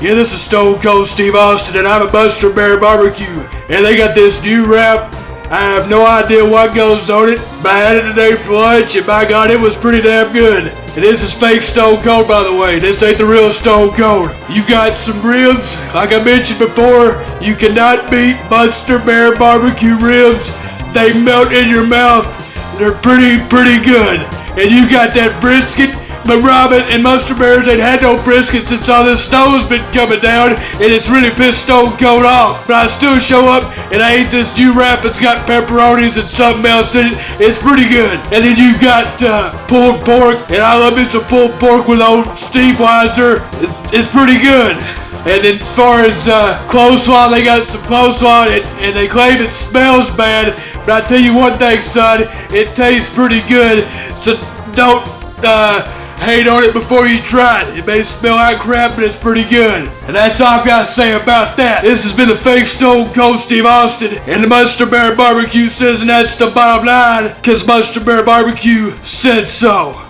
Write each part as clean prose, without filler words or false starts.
Yeah, this is Stonecold Steve Austin, and I'm at Monster Bear BBQ, and they got this new wrap. I have no idea what goes on it, but I had it today for lunch, and by God, it was pretty damn good. And this is fake Stone Cold, by the way. This ain't the real Stone Cold. You got some ribs, like I mentioned before. You cannot beat Monster Bear BBQ ribs. They melt in your mouth. They're pretty good. And you got that brisket. But Robin and Monster Bears ain't had no brisket since all this snow's been coming down, and it's really pissed Stone Cold off. But I still show up, and I ate this new wrap. It's got pepperonis and something else in it. It's pretty good. And then you got pulled pork, and I love me some pulled pork with old Steve Weiser. It's pretty good. And then as far as coleslaw, they got some coleslaw, and they claim it smells bad. But I tell you one thing, son, it tastes pretty good. So don't hate on it before you try it. It may smell like crap, but it's pretty good. And that's all I've got to say about that. This has been the fake Stone Cold Steve Austin, and the Monster Bear BBQ says, and that's the bottom line, because Monster Bear BBQ said so.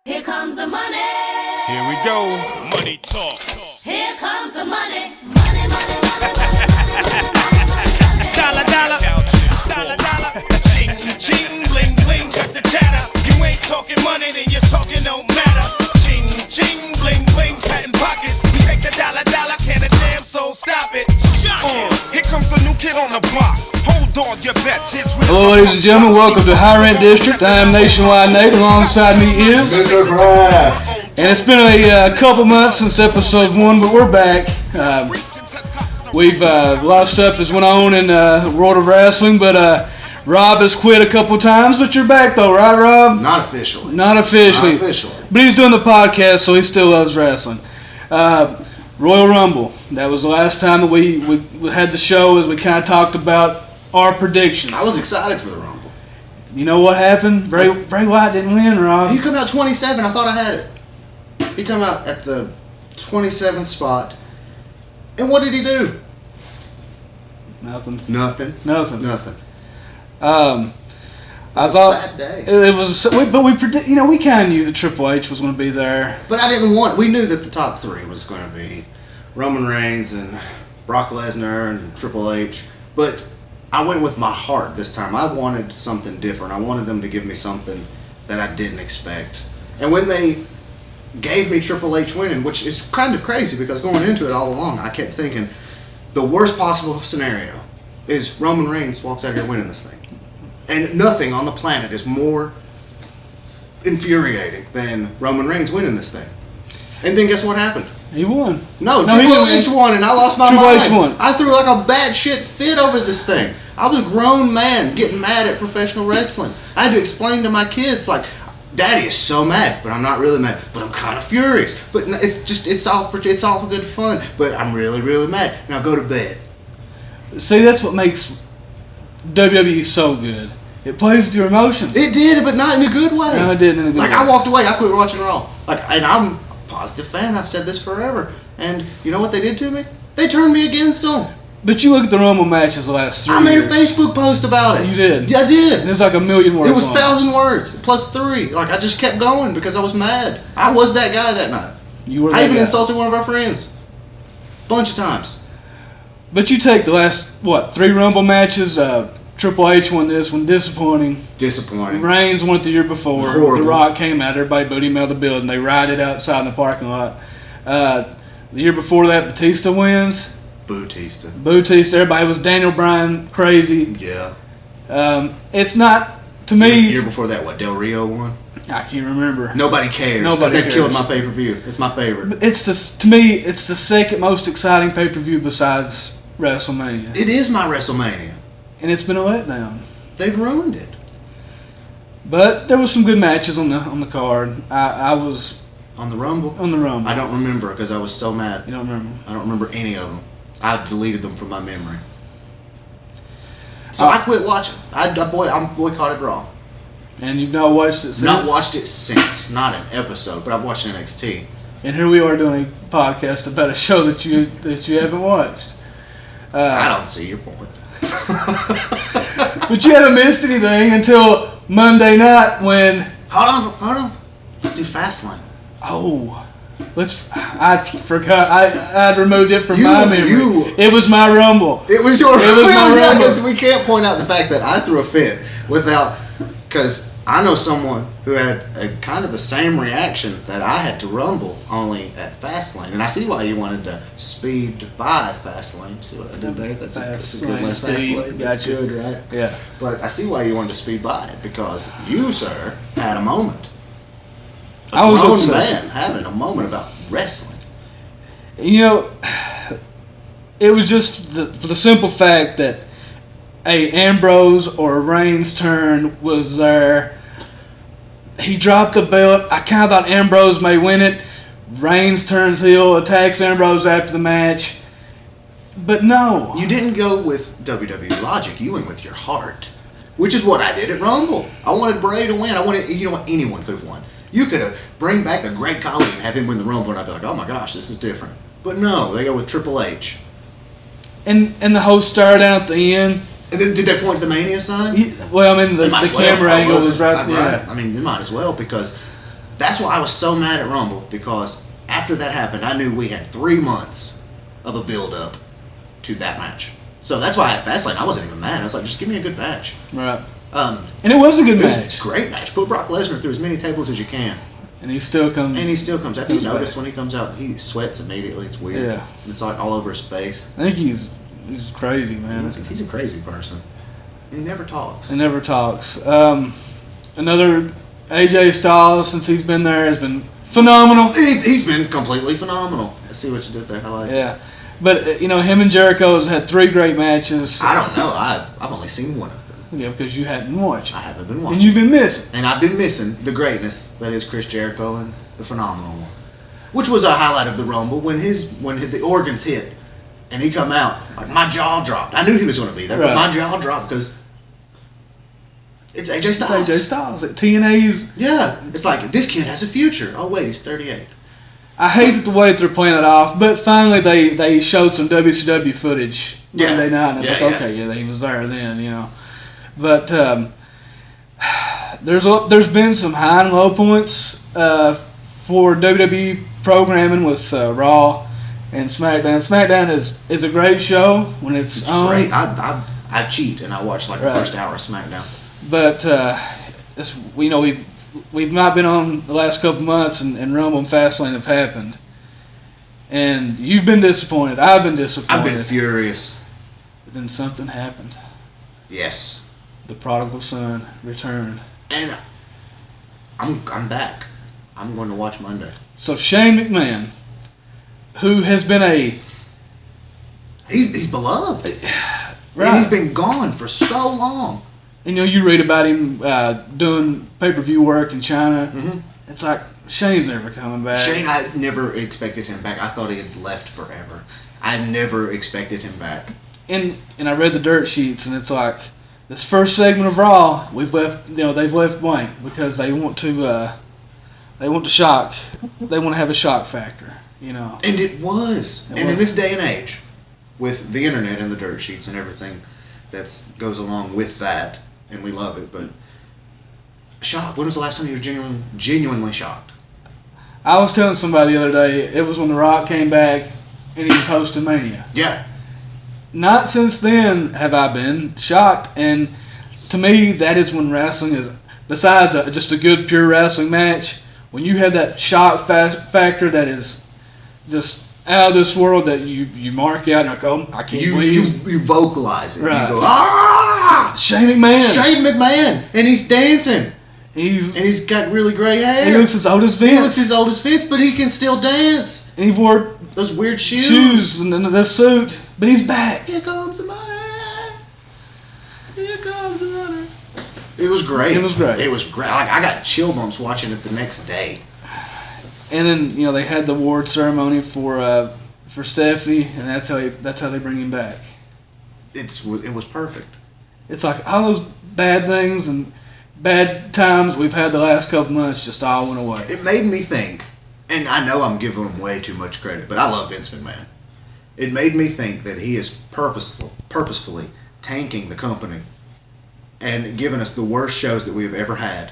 Here comes the money. Here we go. Money talk. Here comes the money. Money, money, money, money. Dollar, dollar. Dollar, dollar. Ching, ching, bling, bling. Got the chatter. You ain't talking money, then your talking don't matter. Ching, ching, bling, bling. Patent pockets. Take the dollar, dollar. Can a damn soul stop it? Here comes the new kid on the block. Hold on, your bets. Hello, ladies and gentlemen. Welcome to High Rent District. I am Nationwide Nate. Alongside me is Mr. Craft. And it's been a couple months since episode 1, but we're back. We've a lot of stuff has went on in the world of wrestling, but Rob has quit a couple times, but you're back though, right, Rob? Not officially. Not officially. Not officially. But he's doing the podcast, so he still loves wrestling. Royal Rumble. That was the last time that we had the show, as we kind of talked about our predictions. I was excited for the Rumble. You know what happened? Bray Wyatt didn't win, Rob. He come out 27. I thought I had it. He come out at the 27th spot. And what did he do? Nothing. I thought sad day. it was, but we kind of knew that Triple H was going to be there. But I didn't want. We knew that the top 3 was going to be Roman Reigns and Brock Lesnar and Triple H. But I went with my heart this time. I wanted something different. I wanted them to give me something that I didn't expect. And when they gave me Triple H winning, which is kind of crazy because going into it all along, I kept thinking the worst possible scenario is Roman Reigns walks out here winning this thing. And nothing on the planet is more infuriating than Roman Reigns winning this thing. And then guess what happened? He won. No, Triple H won, and I lost my mind. Triple H won. I threw like a bad shit fit over this thing. I was a grown man getting mad at professional wrestling. I had to explain to my kids, like, Daddy is so mad, but I'm not really mad. But I'm kind of furious. But it's all for good fun. But I'm really, really mad. Now go to bed. See, that's what makes WWE so good. It plays with your emotions. It did, but not in a good way. No, it didn't in a good way. Like, I walked away. I quit watching Raw. And I'm a positive fan. I've said this forever. And you know what they did to me? They turned me against them. But you look at the Rumble matches the last 3 I made years. a Facebook post about it. You did? Yeah, I did. And it was like 1,000,000 words. It was long. 1,000 words plus 3. Like, I just kept going because I was mad. I was that guy that night. You were that I even guy. insulted one of our friends. Bunch of times. But you take the last, 3 Rumble matches, Triple H won this one, disappointing. Reigns won it the year before. Horrible. The Rock came out, everybody booed him out of the building. They rioted outside in the parking lot. The year before that, Batista wins. Bautista. Everybody was Daniel Bryan crazy. Yeah. It's not, to me. The year before that, what, Del Rio won? I can't remember. Nobody cares. Nobody They've cares. killed my pay-per-view. It's my favorite. To me, it's the second most exciting pay-per-view besides WrestleMania. It is my WrestleMania. And it's been a letdown. They've ruined it. But there was some good matches on the card. I was On the Rumble? on the Rumble. I don't remember because I was so mad. You don't remember? I don't remember any of them. I deleted them from my memory. So I quit watching. I'm boycotted Raw. And you've not watched it since? Not watched it since. Not an episode, but I've watched NXT. And here we are doing a podcast about a show that you haven't watched. I don't see your point. But you haven't missed anything until Monday night when. Hold on. Let's do Fastlane. Oh. I forgot. I'd removed it from my memory. It was my Rumble. It was your. It was my Rumble. Because we can't point out the fact that I threw a fit without. Because I know someone who had a kind of the same reaction that I had to Rumble, only at Fastlane, and I see why you wanted to speed by Fastlane. See what I did there? That's a good one. Fastlane. That's good, right? Yeah. But I see why you wanted to speed by it because you, sir, had a moment. I was grown upset. man having a moment about wrestling. You know, it was just for the simple fact that a Ambrose or Reigns' turn was there. He dropped the belt. I kind of thought Ambrose may win it. Reigns turns heel, attacks Ambrose after the match. But no. You didn't go with WWE logic. You went with your heart, which is what I did at Rumble. I wanted Bray to win. You know what? Anyone could have won. You could have bring back the Great Khali and have him win the Rumble, and I'd be like, oh my gosh, this is different. But no, they go with Triple H. And the whole star down at the end. And then did they point to the Mania sign? Well, I mean, the camera angle was right there. there. I mean, you might as well, because that's why I was so mad at Rumble, because after that happened, I knew we had 3 months of a build-up to that match. So that's why at Fastlane, I wasn't even mad. I was like, just give me a good match. Right. And it was a good match. It was a great match. Put Brock Lesnar through as many tables as you can. And he still comes. Have you noticed when he comes out, he sweats immediately? It's weird. Yeah. It's like all over his face. I think he's crazy, man. He's a crazy person. And he never talks. Another AJ Styles, since he's been there, has been phenomenal. He's been completely phenomenal. I see what you did there. I like it. Yeah. But, him and Jericho has had 3 great matches. I don't know. I've only seen one of them. Yeah, because you hadn't watched. I haven't been watching. And you've been missing. And I've been missing the greatness that is Chris Jericho and the phenomenal one. Which was a highlight of the Rumble when the organs hit and he come out. Like, my jaw dropped. I knew he was going to be there, but my jaw dropped because it's AJ Styles. It's AJ Styles. TNA's. Yeah. It's like, this kid has a future. Oh, wait, he's 38. I hate the way they're playing it off, but finally they showed some WCW footage Monday night, and it's he was there then, But there's been some high and low points for WWE programming with Raw and SmackDown. SmackDown is a great show when it's on. Great. I cheat and I watch the first hour of SmackDown. But we've not been on the last couple months, and Rumble and Fastlane have happened. And you've been disappointed. I've been disappointed. I've been furious. But then something happened. Yes. The prodigal son returned. And I'm back. I'm going to watch Monday. So Shane McMahon, who has been he's beloved. Right. And he's been gone for so long. And you read about him doing pay-per-view work in China. Mm-hmm. It's like, Shane's never coming back. Shane, I never expected him back. I thought he had left forever. I never expected him back. And I read the dirt sheets, and it's like, this first segment of Raw, they've left blank because they want to shock. They want to have a shock factor, And it was. In this day and age, with the internet and the dirt sheets and everything that goes along with that, and we love it, but shocked. When was the last time you were genuinely shocked? I was telling somebody the other day, it was when The Rock came back and he was hosting Mania. Yeah. Not since then have I been shocked, and to me, that is when wrestling is, besides just a good pure wrestling match, when you have that shock factor that is just out of this world, that you mark out and like, oh, I can't believe. You vocalize it. Right. You go, ah! Shane McMahon. Shane McMahon, and he's dancing. And he's got really gray hair. He looks as old as Vince. He looks as old as Vince, but he can still dance. And he wore those weird shoes and then the suit, but he's back. Here comes the money. Here comes the money. It was great. Like, I got chill bumps watching it the next day. And then they had the award ceremony for Stephanie, and that's how they bring him back. It was perfect. It's like all those bad things and bad times we've had the last couple months just all went away. It made me think, and I know I'm giving him way too much credit, but I love Vince McMahon. It made me think that he is purposefully tanking the company and giving us the worst shows that we have ever had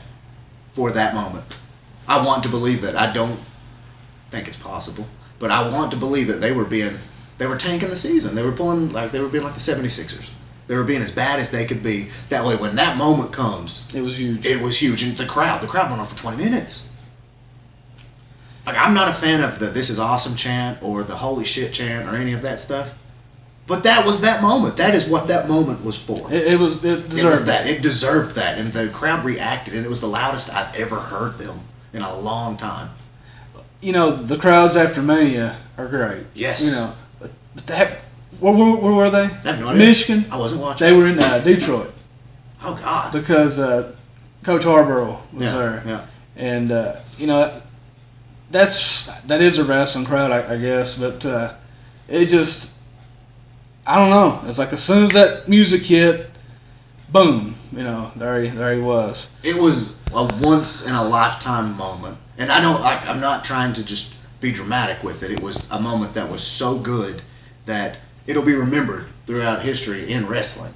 for that moment. I want to believe that. I don't think it's possible, but I want to believe that they were tanking the season. They were being like the 76ers. They were being as bad as they could be. That way, when that moment comes, It was huge. it was huge. And the crowd went on for 20 minutes. Like, I'm not a fan of the "this is awesome" chant or the "holy shit" chant or any of that stuff. But that was that moment. That is what that moment was for. It deserved that. It deserved that. And the crowd reacted, and it was the loudest I've ever heard them in a long time. You know, the crowds after Mania are great. Yes. You know, but that, where were they? I have no idea. Michigan. I wasn't watching. They were in Detroit. Oh, God. Because Coach Harborough was Yeah, there. yeah. And, you know, that is a wrestling crowd, I guess. But it just, I don't know. It's like as soon as that music hit, boom, you know, there he was. It was a once-in-a-lifetime moment. And I'm not trying to just be dramatic with it. It was a moment that was so good that it'll be remembered throughout history in wrestling.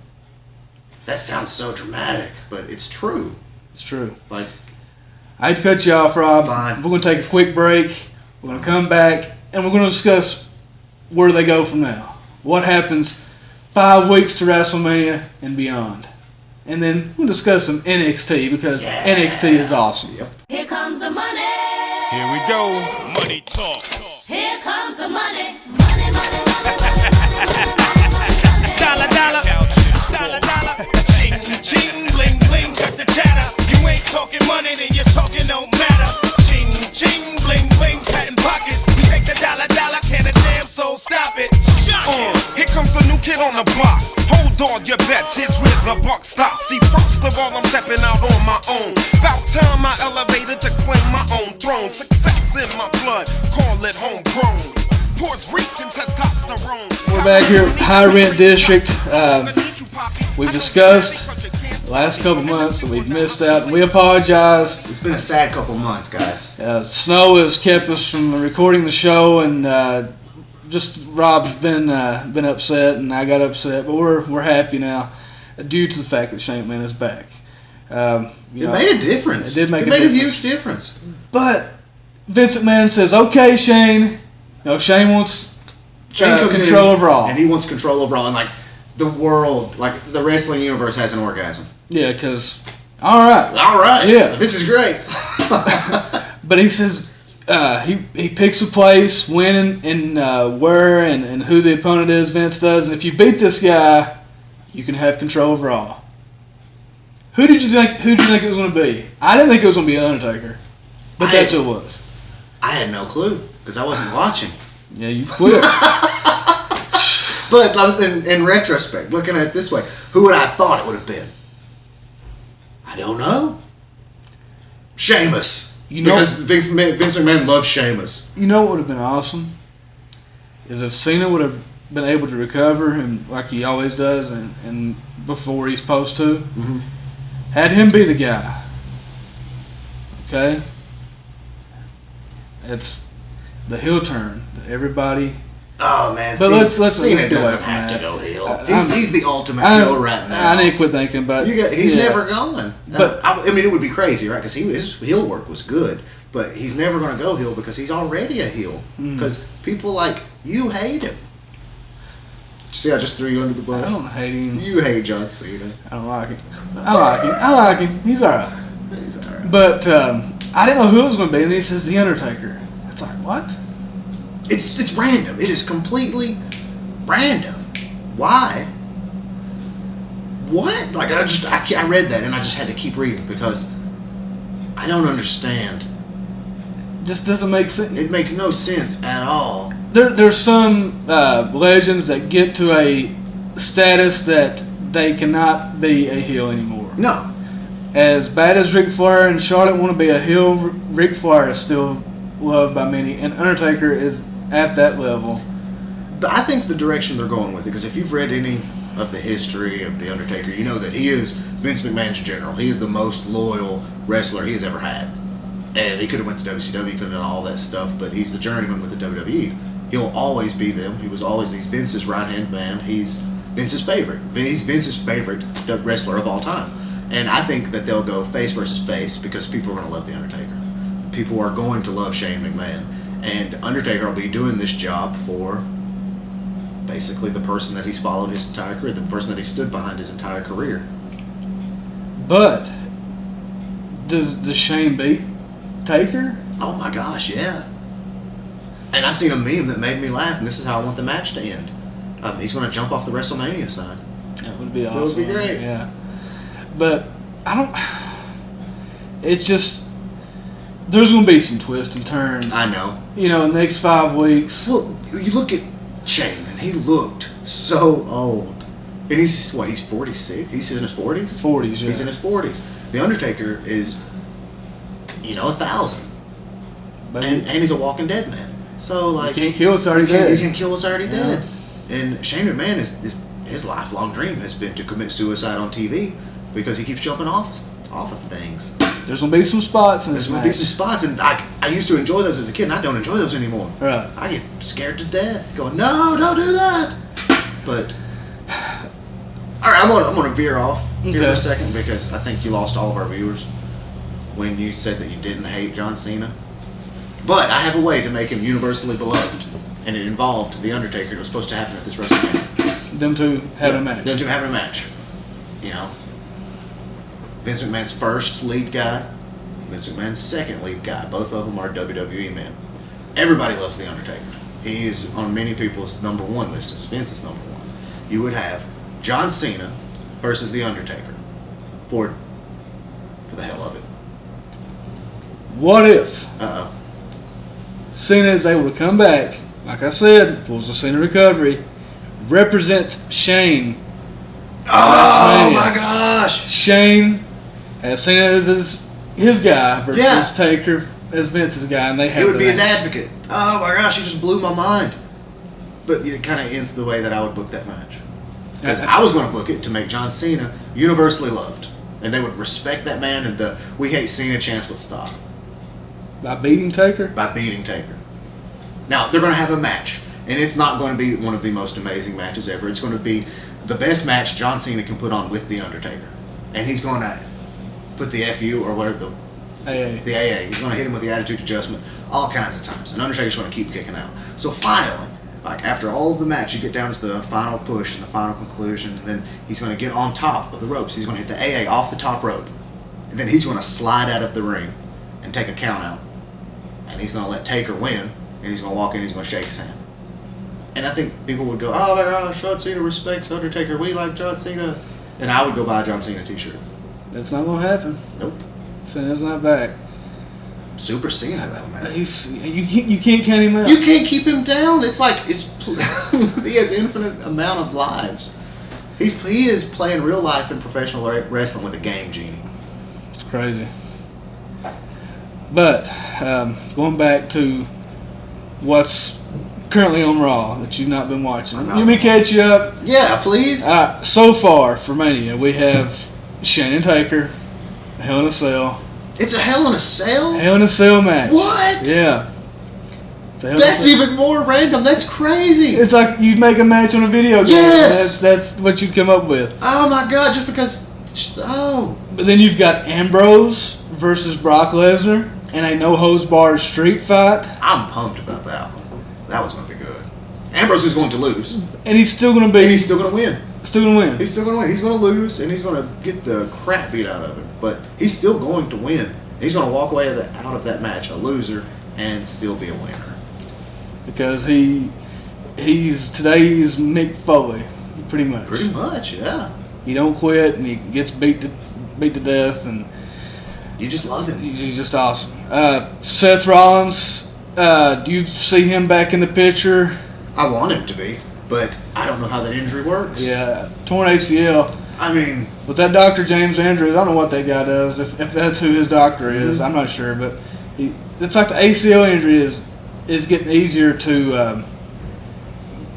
That sounds so dramatic, but it's true. It's true. Like, I hate to cut you off, Rob. Fine. We're going to take a quick break. We're going to come back, and we're going to discuss where they go from now. What happens 5 weeks to WrestleMania and beyond. And then we'll discuss some NXT because NXT is awesome. Yep. Here comes the money. Here we go. Money talk. Here comes the money. Money, money, money, money. Dollar, dollar. Dollar, dollar. Ching, ching, bling, bling. Got the chatter. You ain't talking money, then your talking don't matter. Ching, ching, bling, bling. Patent pockets. We take the dollar, dollar. Can a damn soul stop it? Here comes the new kid on the block. Hold all your bets, here's where the buck stops. See, first of all, I'm stepping out on my own. About time I elevated to claim my own throne. Success in my blood, call it homegrown. Puerto Rican testosterone. We're back here at High Rent District. We've discussed the last couple months that we've missed out, and we apologize. It's been a sad couple months, guys. Snow has kept us from recording the show, and just Rob's been upset, and I got upset, but we're happy now due to the fact that Shane Mcmahon is back. It made a difference. It did make a huge difference. But Vince McMahon says, "Okay, Shane." No, Shane wants control over all, and he wants control over all, and like the world, like the wrestling universe has an orgasm. Yeah, because all right, yeah, this is great. But he says. He picks a place, when and where and who the opponent is, Vince does. And if you beat this guy, you can have control over all. Who did you think it was going to be? I didn't think it was going to be Undertaker. But that's who it was. I had no clue because I wasn't watching. Yeah, you quit. But in retrospect, looking at it this way, who would I have thought it would have been? I don't know. Sheamus. Because Vince McMahon loves Sheamus. You know what would have been awesome? Is if Cena would have been able to recover and like he always does and before he's supposed to. Mm-hmm. Had him be the guy. Okay? It's the heel turn that everybody. Oh man, but let's Cena get away doesn't from have that. to go heel. He's the ultimate heel right now. I need to quit thinking about it. He's never going. But I mean, it would be crazy, right? Because his heel work was good, but he's never going to go heel because he's already a heel. Because people like you hate him. See, I just threw you under the bus. I don't hate him. You hate John Cena. I don't like him. I like him. He's alright. He's alright. But I didn't know who it was going to be, and then he says The Undertaker. It's like, what? It's random. It is completely random. Why? What? Like I read that and I just had to keep reading because I don't understand. Just doesn't make sense. It makes no sense at all. There's some legends that get to a status that they cannot be a heel anymore. No. As bad as Ric Flair and Charlotte want to be a heel, Ric Flair is still loved by many, and Undertaker is at that level. But I think the direction they're going with it, because if you've read any of the history of The Undertaker, you know that he is Vince McMahon's general. He is the most loyal wrestler he has ever had. And he could have went to WCW, he could have done all that stuff, but he's the journeyman with the WWE. He'll always be them. He was always Vince's right-hand man. He's Vince's favorite. He's Vince's favorite wrestler of all time. And I think that they'll go face versus face because people are going to love The Undertaker. People are going to love Shane McMahon. And Undertaker will be doing this job for basically the person that he's followed his entire career, the person that he stood behind his entire career. But does Shane beat Taker? Oh my gosh, yeah. And I seen a meme that made me laugh, and this is how I want the match to end. He's going to jump off the WrestleMania sign. That would be awesome. That would be great. Yeah. But I don't. It's just there's going to be some twists and turns. I know. You know, in the next 5 weeks. Well, you look at Shane, and he looked so old. And he's what? He's 46. He's in his 40s. 40s, yeah. He's in his 40s. The Undertaker is, 1,000, But and he's a walking dead man. So like, you can't kill what's already dead. You can't kill what's already Yeah. dead. And Shane McMahon his lifelong dream has been to commit suicide on TV because he keeps jumping off of things. there's going to be some spots in There's this going to be match. some spots, and I used to enjoy those as a kid, and I don't enjoy those anymore. Right. I get scared to death, going, no, don't do that. But all right, I'm gonna veer off here for Okay. a second because I think you lost all of our viewers when you said that you didn't hate John Cena. But I have a way to make him universally beloved, and it involved The Undertaker. It was supposed to happen at this WrestleMania. Them two having a match. Them two having a match. Vince McMahon's first lead guy, Vince McMahon's second lead guy. Both of them are WWE men. Everybody loves The Undertaker. He is on many people's number one list as Vince's number one. You would have John Cena versus The Undertaker for the hell of it. What if Uh-oh. Cena is able to come back, like I said, pulls the Cena recovery, represents Shane. Oh WrestleMania. my gosh! Shane has Cena as his guy versus Yeah. Taker as Vince's guy, and they have It would the be his match. advocate. Oh my gosh, you just blew my mind. But it kind of ends the way that I would book that match. Because I was going to book it to make John Cena universally loved. And they would respect that man, and the "we hate Cena" chance would stop By beating Taker. by beating Taker. Now, they're going to have a match. And it's not going to be one of the most amazing matches ever. It's going to be the best match John Cena can put on with The Undertaker. And he's going to put the FU or whatever, the AA. He's going to hit him with the attitude adjustment all kinds of times. And Undertaker's going to keep kicking out. So finally, like after all of the match, you get down to the final push and the final conclusion. And then he's going to get on top of the ropes. He's going to hit the AA off the top rope. And then he's going to slide out of the ring and take a count out. And he's going to let Taker win. And he's going to walk in and he's going to shake his hand. And I think people would go, oh my gosh, John Cena respects Undertaker. We like John Cena. And I would go buy a John Cena t-shirt. That's not going to happen. Nope. Cena's not back. Super Cena though, man. You can't count him out. You can't keep him down. It's like he has infinite amount of lives. He is playing real life in professional wrestling with a game genie. It's crazy. But going back to what's currently on Raw that you've not been watching, let me catch you up. Yeah, please. So far for Mania, we have Shane and Taker, Hell in a Cell. It's a Hell in a Cell? Hell in a Cell match. What? Yeah. It's a Hell in a That's Cell. even more random. That's crazy. It's like you make a match on a video game. Yes! That's what you come up with. Oh my god, just because. Oh. But then you've got Ambrose versus Brock Lesnar in a no-holds-barred street fight. I'm pumped about that one. That was going to be good. Ambrose is going to lose. And he's still going to be... And he's still going to win. Still going to win. He's still going to win. He's going to lose, and he's going to get the crap beat out of him. But he's still going to win. He's going to walk away out of that match a loser and still be a winner. Because he's today's Mick Foley, pretty much. Pretty much, yeah. He don't quit, and he gets beat to death, and You just love him. he's just awesome. Seth Rollins, do you see him back in the picture? I want him to be, but I don't know how that injury works. Yeah, torn ACL. I mean, With that Dr. James Andrews, I don't know what that guy does. If that's who his doctor is, I'm not sure. But it's like the ACL injury is getting easier to,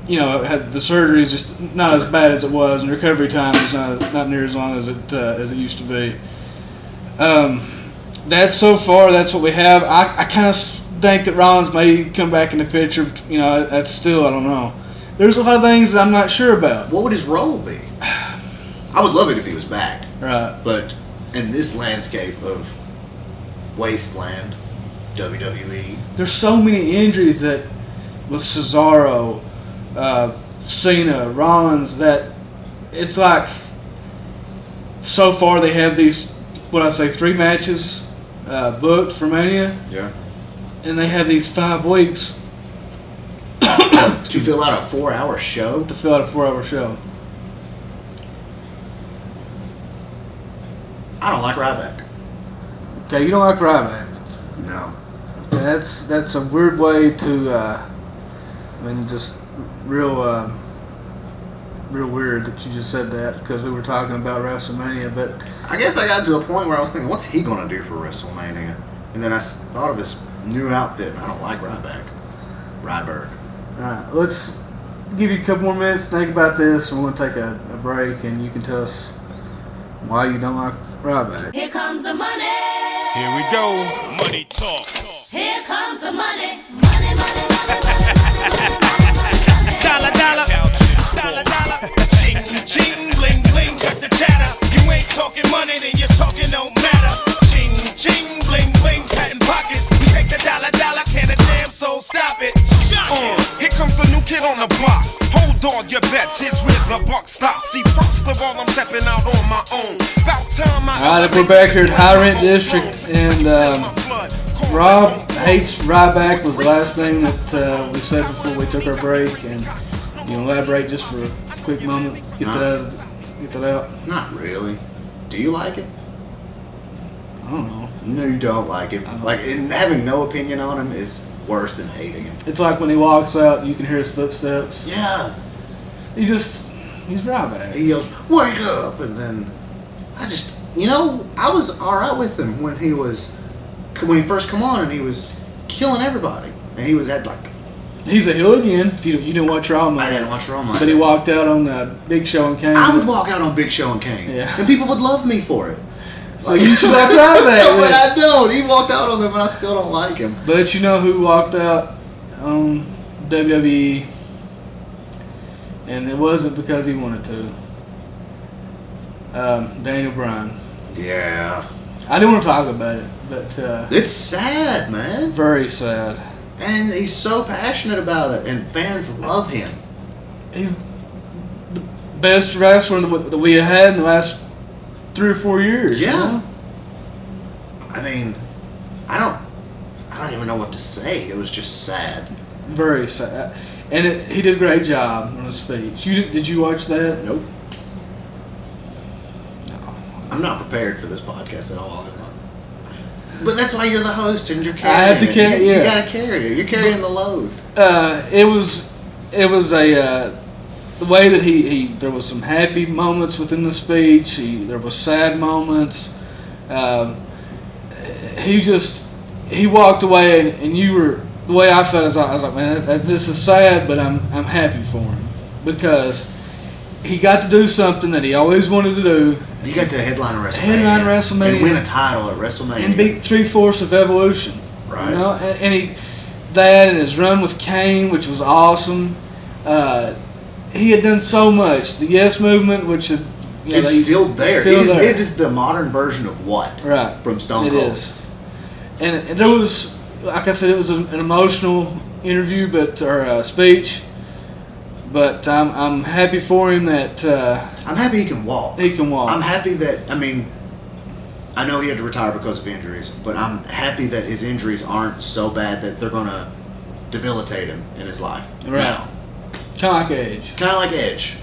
the surgery is just not as bad as it was, and recovery time is not near as long as it used to be. That's what we have. I kind of think that Rollins may come back in the picture. That's still, I don't know. there's a lot of things that I'm not sure about. What would his role be? I would love it if he was back. Right. But in this landscape of wasteland, WWE, There's so many injuries that with Cesaro, Cena, Rollins, that it's like so far they have these, 3 matches booked for Mania, yeah. and they have these 5 weeks Did you fill out a 4-hour show? to fill out a 4-hour show. I don't like Ryback. Okay, you don't like Ryback. No. That's a weird way to, just real weird that you just said that because we were talking about WrestleMania, but I guess I got to a point where I was thinking, what's he going to do for WrestleMania? And then I thought of his new outfit, and I don't like Ryback. Ryberg. alright, let's give you a couple more minutes to think about this, and we're going to take a break, and you can tell us why you don't like Ryback. Here comes the money. Here we go. Money talk. Here comes the money. Money, money, money, money. Dollar, dollar. Dollar, dollar. Ching, ching, bling, bling. Got the chatter. You ain't talking money, then your talking don't matter. Ching, ching, bling, bling. Patent pockets. Take the dollar, dollar. Can a damn soul stop it? Here comes the new kid on the block. Hold on your bets. Here's where the buck stops. See, first of all, I'm stepping out on my own. About time I. Alright, we're back here at High Rent District, and Rob hates Ryback was the last thing that we said before we took our break, and you elaborate just for a quick moment. Get that out. Not really. Do you like it? I don't know. You know you don't like him. Like, and having no opinion on him is worse than hating him. It's like when he walks out, you can hear his footsteps. Yeah. He's Ryback. He yells, "Wake up!" And then I just, I was all right with him when he first come on and he was killing everybody, and he had like. He's a heel again. If you didn't watch Raw, I didn't watch Raw, but he walked out on Big Show and Kane. I would walk out on Big Show and Kane, Yeah. and people would love me for it. So you should like Ryback. No, but I don't. He walked out on them, and I still don't like him. But you know who walked out on WWE, and it wasn't because he wanted to. Daniel Bryan. Yeah. I didn't want to talk about it, but It's sad, man. very sad. And he's so passionate about it, and fans love him. He's the best wrestler that we have had in the last 3 or 4 years. Yeah. You know? I mean, I don't even know what to say. It was just sad. Very sad. And he did a great job on his speech. Did you watch that? Nope. No. I'm not prepared for this podcast at all. But that's why you're the host and you're carrying I have to carry it. You gotta carry it. You're carrying the load. It was a the way that he there was some happy moments within the speech. There was sad moments. He walked away, and you were the way I felt. I was like, man, this is sad, but I'm happy for him because he got to do something that he always wanted to do. You got to headline a WrestleMania. Headline WrestleMania. And win a title at WrestleMania. And beat 3/4 of Evolution. Right. You know? And his run with Kane, which was awesome. He had done so much. The Yes Movement, which is it's still there. Still there. It is the modern version of what? Right. From Stonecold. It is. And there was, like I said, it was an emotional interview, or speech. But I'm happy for him that I'm happy he can walk. he can walk. I'm happy that, I know he had to retire because of injuries, but I'm happy that his injuries aren't so bad that they're going to debilitate him in his life. Right. Now. Kind of like Edge. Kind of like Edge.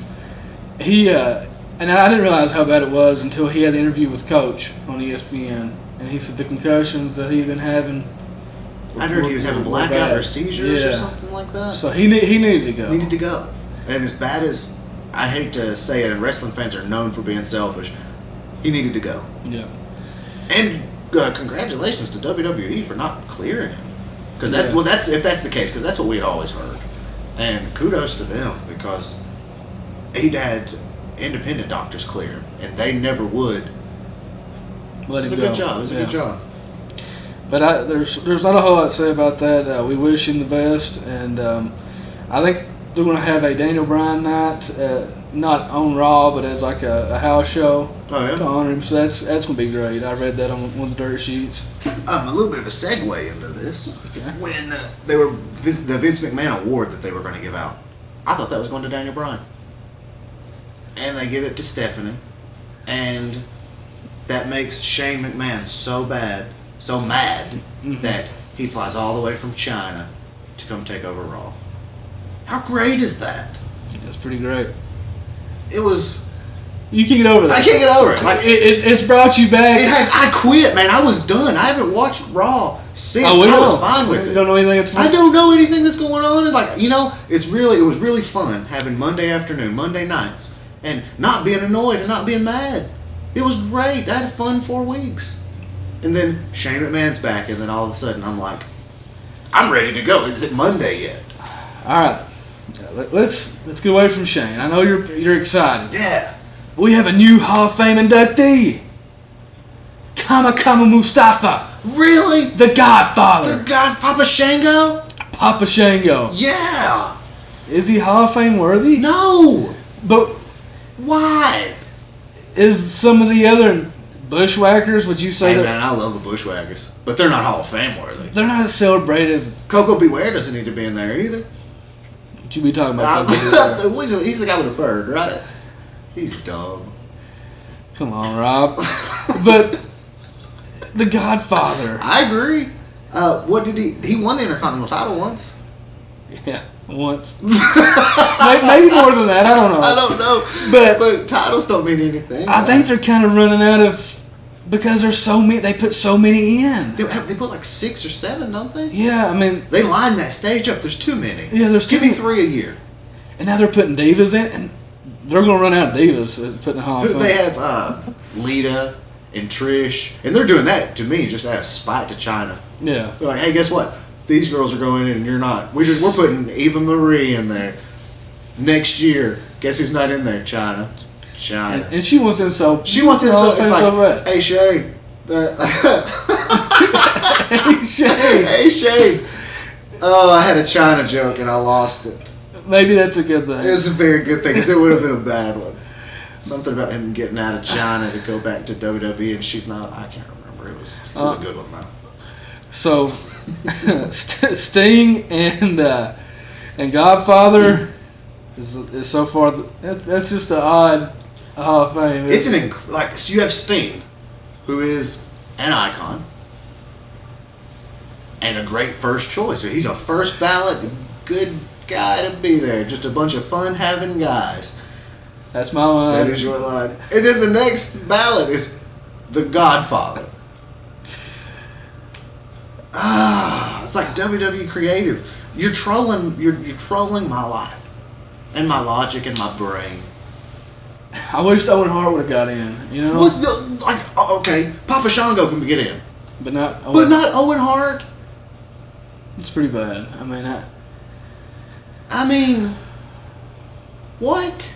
He and I didn't realize how bad it was until he had an interview with Coach on ESPN, and he said the concussions that he'd been having. I heard he was having blackout or seizures or something like that. So he needed to go. Needed to go. And as bad as I hate to say it, and wrestling fans are known for being selfish, he needed to go. Yeah. And congratulations to WWE for not clearing him, because that's if that's the case, because that's what we had always heard. And kudos to them, because he'd had independent doctors clear him, and they never would. It's a good job. It's a good job. But there's not a whole lot to say about that. We wish him the best, and I think they're going to have a Daniel Bryan night, not on Raw, but as like a house show Oh, yeah? to honor him. So that's going to be great. I read that on one of the dirt sheets. A little bit of a segue into this. Okay. When they were the Vince McMahon award that they were going to give out, I thought that was going to Daniel Bryan. And they give it to Stephanie. And that makes Shane McMahon so mad, Mhm. that he flies all the way from China to come take over Raw. How great is that? That's pretty great. It was. You can't get over that. I can't get over it. Like It's brought you back. it has. I quit, man. I was done. I haven't watched Raw since. Oh, we I was know. fine with You it. don't know anything that's I don't know anything that's going on. And like, it was really fun having Monday afternoon, Monday nights, and not being annoyed and not being mad. It was great. I had a fun 4 weeks. And then Shane McMahon's back, and then all of a sudden I'm like, I'm ready to go. Is it Monday yet? All right. Let's get away from Shane. I know you're excited. Yeah. We have a new Hall of Fame inductee. Kama Mustafa, Really? the Godfather, The guy, Papa Shango? Papa Shango. Yeah. Is he Hall of Fame worthy? No. But Why? is some of the other bushwhackers? Would you say Hey that man, I love the Bushwhackers, but they're not Hall of Fame worthy. they're not as celebrated as? Coco Beware doesn't need to be in there either. What you be talking about? Coco Beware? He's the guy with the bird, right? He's dumb. Come on, Rob. But the Godfather. I agree. What did he won the Intercontinental title once. Yeah, once. Maybe more than that. I don't know. I don't know. But titles don't mean anything. I think they're kind of running out of because there's so many. They put so many in. they put like 6 or 7, don't they? Yeah, I mean, They line that stage up. There's too many. yeah, there's Give too me many. 3 a year. And now they're putting divas in, and they're gonna run out of divas putting the Hall of Fame. They have Lita and Trish, and they're doing that to me just out of spite to China. Yeah. They're like, hey, guess what? These girls are going in, and you're not. We're putting Eva Marie in there next year. Guess who's not in there? China. And she wants in so. She wants in, Hall so of it's Fame like, so bad. hey Shane. Hey, Shane. Hey Shane. Oh, I had a China joke and I lost it. Maybe that's a good thing. It was a very good thing because it would have been a bad one. Something about him getting out of China to go back to WWE, and she's not. I can't remember. It was a good one though. So, Sting and Godfather is so far. That's just an odd Hall of Fame. It's so you have Sting, who is an icon and a great first choice. So he's a first ballot good guy to be there. Just a bunch of fun having guys. That's my line. That is your line. And then the next ballot is the Godfather. It's like WWE creative. You're trolling. You're trolling my life, and my logic, and my brain. I wish Owen Hart would have got in. You know. What's okay? Papa Shango can get in, But not. Owen. but not Owen Hart. It's pretty bad. I mean, what?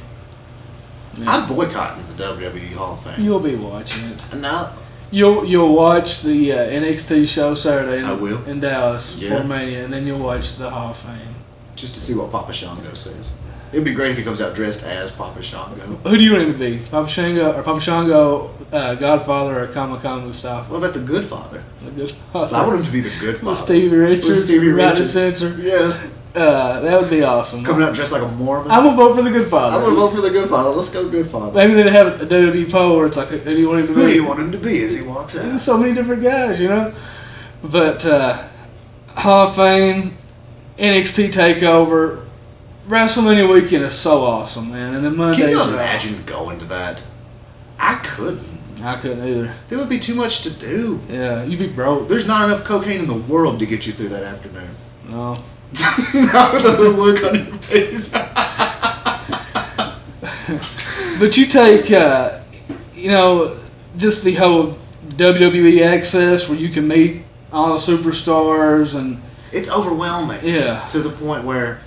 Yeah. I'm boycotting the WWE Hall of Fame. You'll be watching it. No, You'll watch the NXT show Saturday. I will. In Dallas Yeah. for Mania, and then you'll watch the Hall of Fame. just to see what Papa Shango says. It'd be great if he comes out dressed as Papa Shango. Who do you want him to be? Papa Shango, Godfather, or Kama Mustafa? What about the Good Father? The Godfather. I want him to be the Good With Father. Stevie Richards. With Stevie right to Richards. censor. Yes. That would be awesome. Coming out dressed like a Mormon. I'm gonna vote for the Godfather. I'm gonna vote for the Good Father. Let's go Good Father. Maybe they'd have a WWE poll where it's like, who do you want him to be? Who do you want him to be as he walks There's out? so many different guys, you know. But Hall of Fame, NXT Takeover, WrestleMania weekend is so awesome, man. And then Mondays. Can you are- imagine going to that? I couldn't. I couldn't either. There would be too much to do. Yeah, you'd be broke. There's not enough cocaine in the world to get you through that afternoon. No. Not with the look on your face. But you take, just the whole WWE access where you can meet all the superstars and It's overwhelming. yeah. To the point where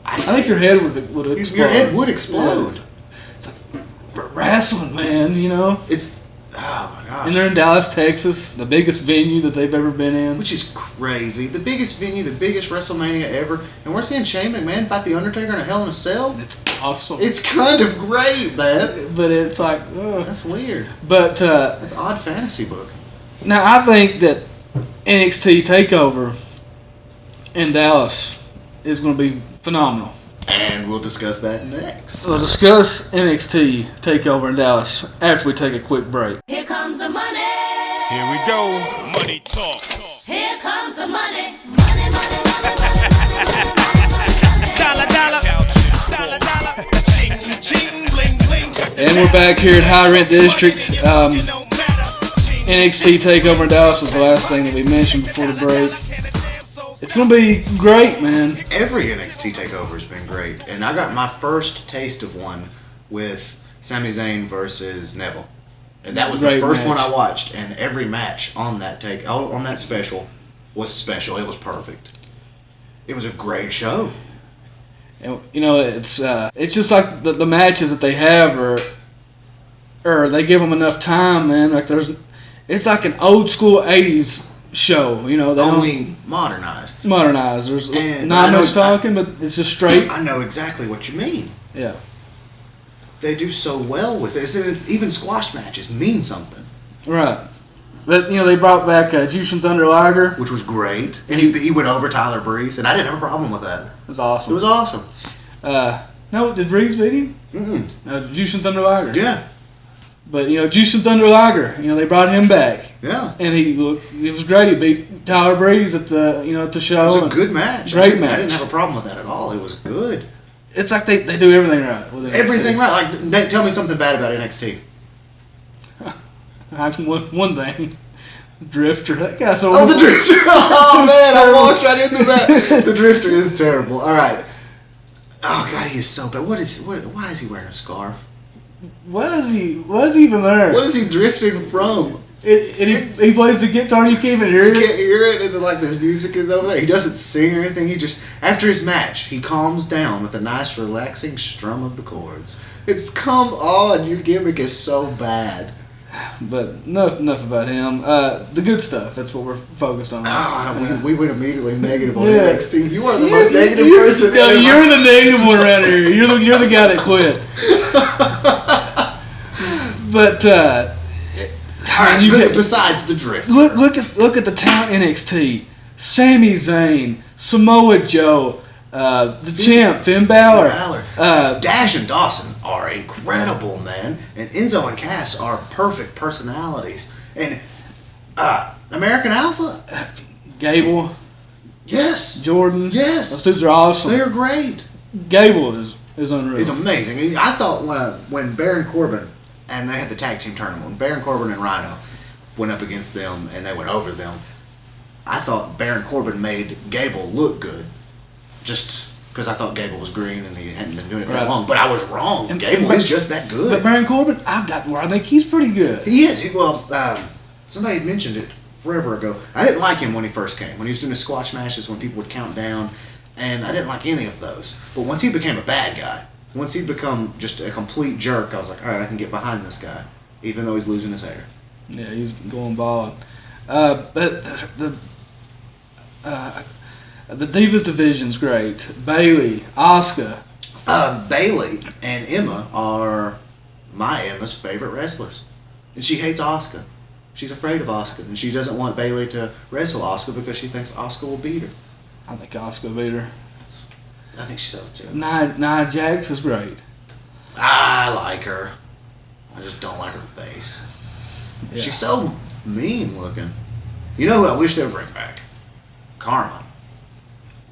I think your head would explode. your head would explode. Yeah. It's like wrestling, man. You know. It's oh my gosh. And they're in Dallas, Texas, the biggest venue that they've ever been in. Which is crazy. The biggest venue, the biggest WrestleMania ever. And we're seeing Shane McMahon fight The Undertaker in a Hell in a Cell. It's awesome. It's kind of great, man. But it's like, ugh. That's weird. But That's odd fantasy book. now I think that NXT TakeOver in Dallas is going to be phenomenal. And we'll discuss that next. We'll discuss NXT TakeOver in Dallas after we take a quick break. Here comes the money. Here we go. Money talk. Here comes the money. Money, money, money, money. Dollar, dollar. Dollar, dollar. Ching, ching, bling, bling. And we're back here at High Rent District. NXT TakeOver in Dallas was the last thing that we mentioned before the break. It's going to be great, man. Every NXT takeover has been great. And I got my first taste of one with Sami Zayn versus Neville. And that was the Great first match. one I watched. And every match on that on that special was special. It was perfect. It was a great show. And, you know, it's just like the matches that they have or they give them enough time, man. Like it's like an old school 80s show, you know. They Only modernized. modernized. There's And- not I know- much talking, but it's just straight. I know exactly what you mean. Yeah. They do so well with this. And it's, even squash matches mean something. Right. But, you know, they brought back Jushin Thunder Liger. Which was great. And he went over Tyler Breeze. And I didn't have a problem with that. It was awesome. It was awesome. No, did Breeze beat him? Mm-mm. Jushin Thunder Liger. Yeah. But, you know, Jushin Thunder Liger, you know, they brought him back. Yeah. And it was great. He beat Tyler Breeze at the show. It was a good match. Great I match. didn't have a problem with that at all. It was good. It's like they do everything right. with NXT. Everything right. Like, tell me something bad about NXT. One thing. Drifter. That guy's so Oh, the Drifter. Oh, man. I walked right into that. The Drifter is terrible. All right. Oh, God, he is so bad. Why is he wearing a scarf? Was he even there? What is he drifting from? He plays the guitar and you can't even hear You it. can't hear it, and then like this music is over there. He doesn't sing or anything. He just, after his match, he calms down with a nice relaxing strum of the chords. It's come on, your gimmick is so bad. But enough about him. The good stuff. That's what we're focused on. We went immediately negative on Yeah. NXT. You are the most negative person No, ever. you're the negative one around here. You're the guy that quit. But All right, you but get- besides the Drifter. look at the talent NXT. Sami Zayn, Samoa Joe, the champ Finn Balor. Dash and Dawson are incredible, man. And Enzo and Cass are perfect personalities. And American Alpha, Gable, yes. Jordan. Yes. Those dudes are awesome. They're great. Gable is unreal. It's amazing. I thought when Baron Corbin and they had the tag team tournament, when Baron Corbin and Rhino went up against them and they went over them, I thought Baron Corbin made Gable look good. Just because I thought Gable was green and he hadn't been doing it that Right. long. But I was wrong. And- Gable is just that But good. Baron Corbin, I've got where I think he's pretty good. He is. Somebody had mentioned it forever ago. I didn't like him when he first came. When he was doing his squash matches, when people would count down. And I didn't like any of those. But once he became a bad guy, once he'd become just a complete jerk, I was like, all right, I can get behind this guy. Even though he's losing his hair. Yeah, he's going bald. But the Divas division's great. Bayley, Asuka. Bailey and Emma are Emma's favorite wrestlers. And she hates Asuka. She's afraid of Asuka. And she doesn't want Bailey to wrestle Asuka because she thinks Asuka will beat her. I think Asuka beat her. I think so too. Nia Jax is great. I like her. I just don't like her face. Yeah. She's so mean looking. You know who I wish they would bring back? Karma.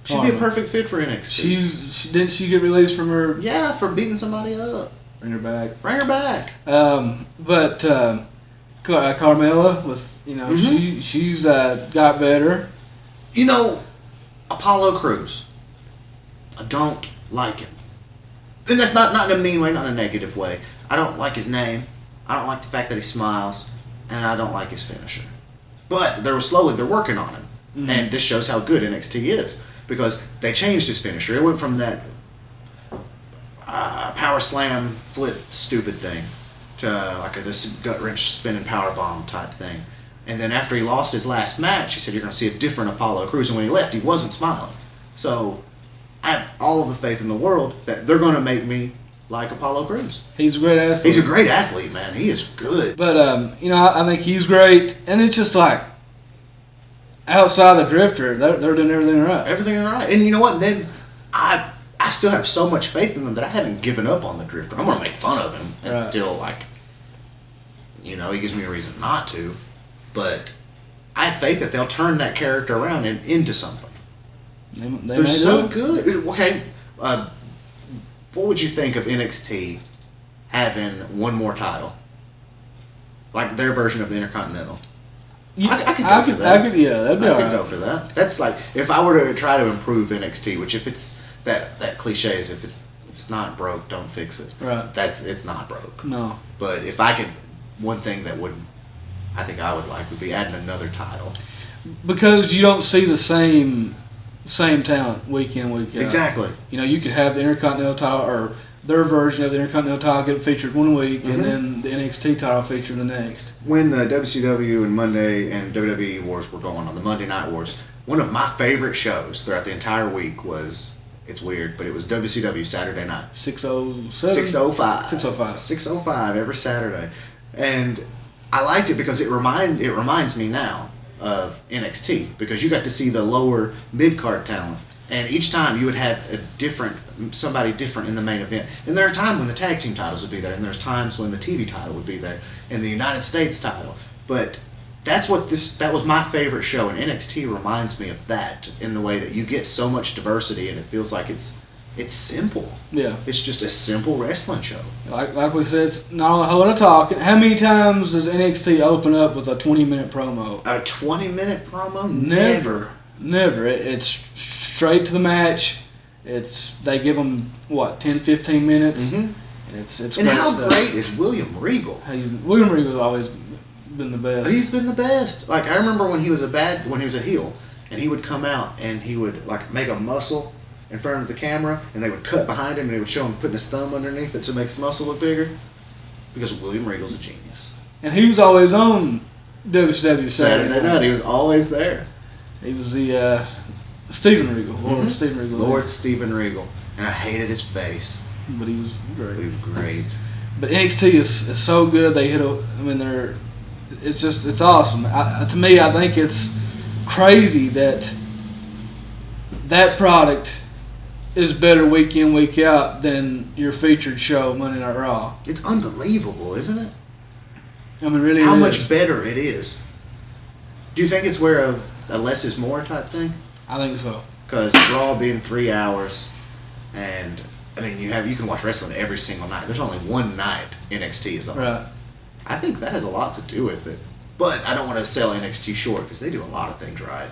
She'd be a Karma. perfect fit for NXT. Didn't she get released from her? Yeah, for beating somebody up. Bring her back. Bring her back. Carmella with Mhm. she's got better. You know, Apollo Crews. I don't like him. And that's not in a mean way, not in a negative way. I don't like his name. I don't like the fact that he smiles. And I don't like his finisher. But they're working on him. Mhm. And this shows how good NXT is. Because they changed his finisher. It went from that power slam flip stupid thing like this gut wrench spinning power bomb type thing. And then after he lost his last match, he said you're going to see a different Apollo Crews. And when he left, he wasn't smiling. So I have all of the faith in the world that they're going to make me like Apollo Crews. He's a great athlete. He's a great athlete, man. He is good. But I think he's great, and it's just like outside the drifter, they're doing everything right. Everything is right. And you know what? Then I still have so much faith in them that I haven't given up on the drifter. I'm going to make fun of him until, like, he gives me a reason not to. But I have faith that they'll turn that character around and into something. They're so good. Okay, what would you think of NXT having one more title? Like their version of the Intercontinental? I could go for that. That'd be I all could right. go for that. That's like, if I were to try to improve NXT, which if it's that cliche is if it's not broke, don't fix it. Right. It's not broke. No. But if I could, one thing that I think I would like would be adding another title. Because you don't see the same talent week in, week out. Exactly. You could have the Intercontinental title or their version of the Intercontinental title get featured one week, and then the NXT title featured the next. When the WCW and Monday and WWE Wars were going on, the Monday Night Wars, one of my favorite shows throughout the entire week was, it's weird, but it was WCW Saturday Night. 607? 605. 605. 605 every Saturday. And I liked it because it reminds me now of NXT, because you got to see the lower mid-card talent, and each time you would have somebody different in the main event. And there are times when the tag team titles would be there, and there's times when the TV title would be there, and the United States title. But that was my favorite show, and NXT reminds me of that in the way that you get so much diversity, and it feels like it's simple. Yeah. It's just a simple wrestling show. Like we said, it's not a whole lot of talk. How many times does NXT open up with a 20-minute promo? A 20-minute promo? Never. It's straight to the match. They give them, 10, 15 minutes? Mm-hmm. And it's And great how stuff. great is William Regal? William Regal's always been the best. He's been the best. Like, I remember when he was a heel, and he would come out and he would like make a muscle in front of the camera, and they would cut behind him and they would show him putting his thumb underneath it to make his muscle look bigger. Because William Regal's a genius. And he was always on WCW Saturday night, he was always there. He was the Steven Regal, Lord Steven Regal. Lord Steven Regal. And I hated his face. But he was great. He was great. But NXT is so good. They hit it's awesome. To me, I think it's crazy that product is better week in, week out than your featured show, Monday Night Raw. It's unbelievable, isn't it? I mean, really, how it much is. better it is. Do you think it's where a less is more type thing? I think so. Because Raw being 3 hours, and I mean you can watch wrestling every single night. There's only one night NXT is on. Right. I think that has a lot to do with it. But I don't want to sell NXT short because they do a lot of things right.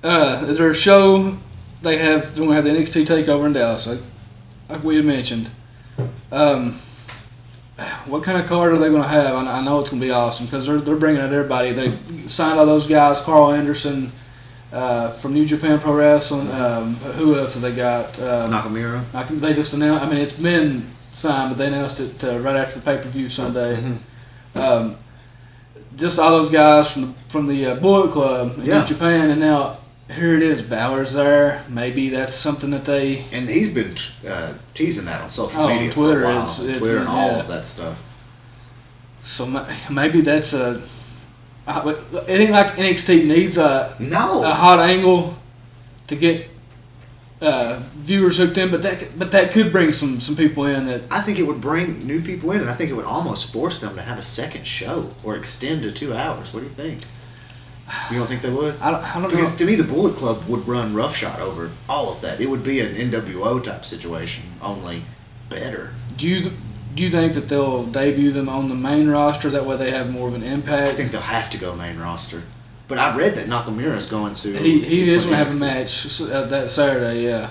Their show, they're going to have the NXT takeover in Dallas, like we had mentioned. What kind of card are they going to have? I know it's going to be awesome because they're bringing out everybody. They signed all those guys, Carl Anderson from New Japan Pro Wrestling. Who else have they got? Nakamura. They just announced. I mean, it's been signed, but they announced it right after the pay-per-view Sunday. Mm-hmm. Just all those guys from the Bullet Club in New Japan, and now here it is. Balor's there. Maybe that's something that they. And he's been teasing that on social media on Twitter, for a while. Twitter and all yeah. of that stuff. So maybe that's a. It ain't like NXT needs a hot angle to get viewers hooked in, but that could bring some people in. That I think it would bring new people in, and I think it would almost force them to have a second show or extend to 2 hours. What do you think? You don't think they would? I don't Because know. to me, the Bullet Club would run roughshod over all of that. It would be an NWO type situation, only better. Do you think that they'll debut them on the main roster? That way they have more of an impact? I think they'll have to go main roster. But I read that Nakamura is going to. He is going to have a NXT. match that Saturday, yeah.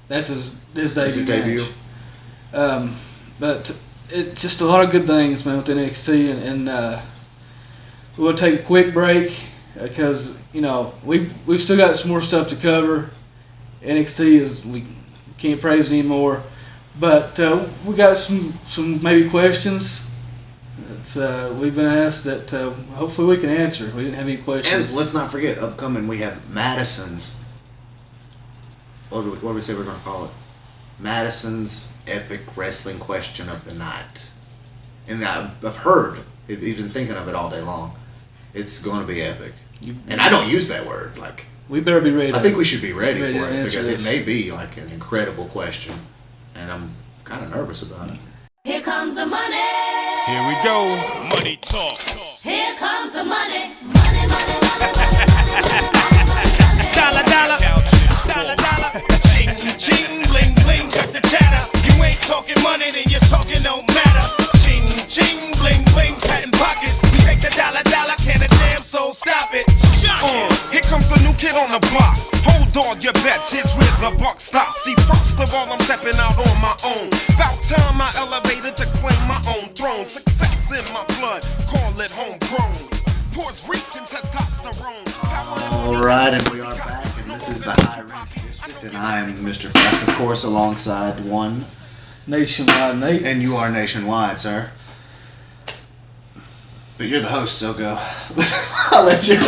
That's his debut match. But it's just a lot of good things, man, with NXT. And we'll take a quick break because, we've still got some more stuff to cover. NXT we can't praise it anymore. But we got some maybe questions We've been asked that hopefully we can answer. We didn't have any And questions. let's not forget, upcoming we have Madison's. What do we say we're going to call it? Madison's epic wrestling question of the night. And I've heard, even thinking of it all day long, it's going to be epic. And I don't use that word. Like, we better be ready. I think we should be ready ready for to it answer because this. it may be like an incredible question, and I'm kind of nervous about it. Here comes the money. Here we go. Money talk. Here comes the money. Money, money, money, money. Dollar, dollar. Dollar, dollar. Ching, ching, bling, bling. Got the chatter. You ain't talking money, then your talking don't matter. Ching, ching, bling, bling. Patent pockets. We take the dollar, dollar. Can a damn soul stop it? Here comes the new kid on the block. Hold all your bets, here's where the buck stops. See, first of all, I'm stepping out on my own. About time I elevated to claim my own throne. Success in my blood, call it homegrown. Puerto Rican testosterone. Alright, and we are back, and this is the High Rank District, and I am Mr. Fast, of course, alongside one. Nationwide Nate. And you are nationwide, sir. But you're the host, so go. I'll let you.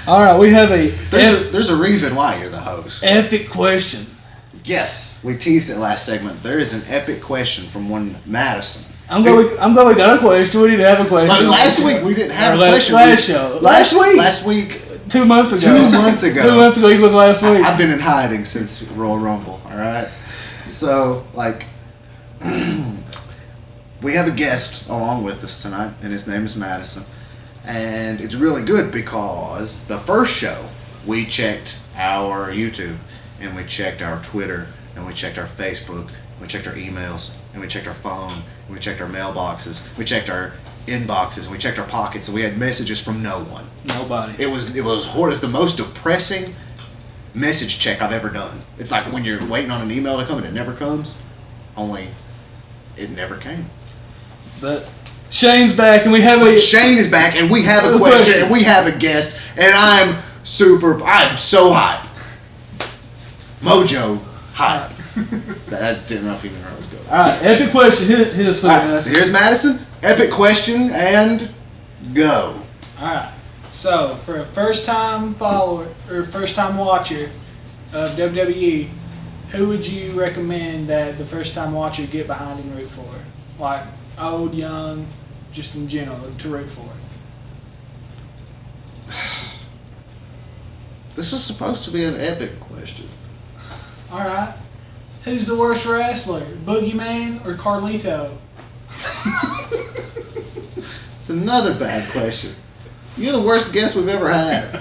All right, we have There's a reason why you're the host. epic question. Yes, we teased it last segment. There is an epic question from one Madison. I'm glad we got a question. We didn't have a question. Like last week we didn't have a question. Last week. Last week. 2 months ago. 2 months ago. 2 months ago equals last week. I've been in hiding since Royal Rumble. All right. So like, we have a guest along with us tonight, and his name is Madison. And it's really good because the first show we checked our YouTube, and we checked our Twitter, and we checked our Facebook, and we checked our emails, and we checked our phone, and we checked our mailboxes, we checked our inboxes, and we checked our pockets, and we had messages from no one. Nobody. It was horrible. It's the most depressing message check I've ever done. It's like when you're waiting on an email to come and it never comes, only it never came. But Shane's back, and we have Shane is back, and we have a question, and we have a guest, and I'm so hyped. Mojo hype. That didn't know if even know I was going. All right, epic question. Hit us with it. Here's Madison. Epic question, and go. Alright, so for a first-time follower or first-time watcher of WWE, who would you recommend that the first-time watcher get behind and root for? Like old, young, just in general to root for? This was supposed to be an epic question. Alright, who's the worst wrestler, Boogeyman or Carlito? It's another bad question. You're the worst guest we've ever had.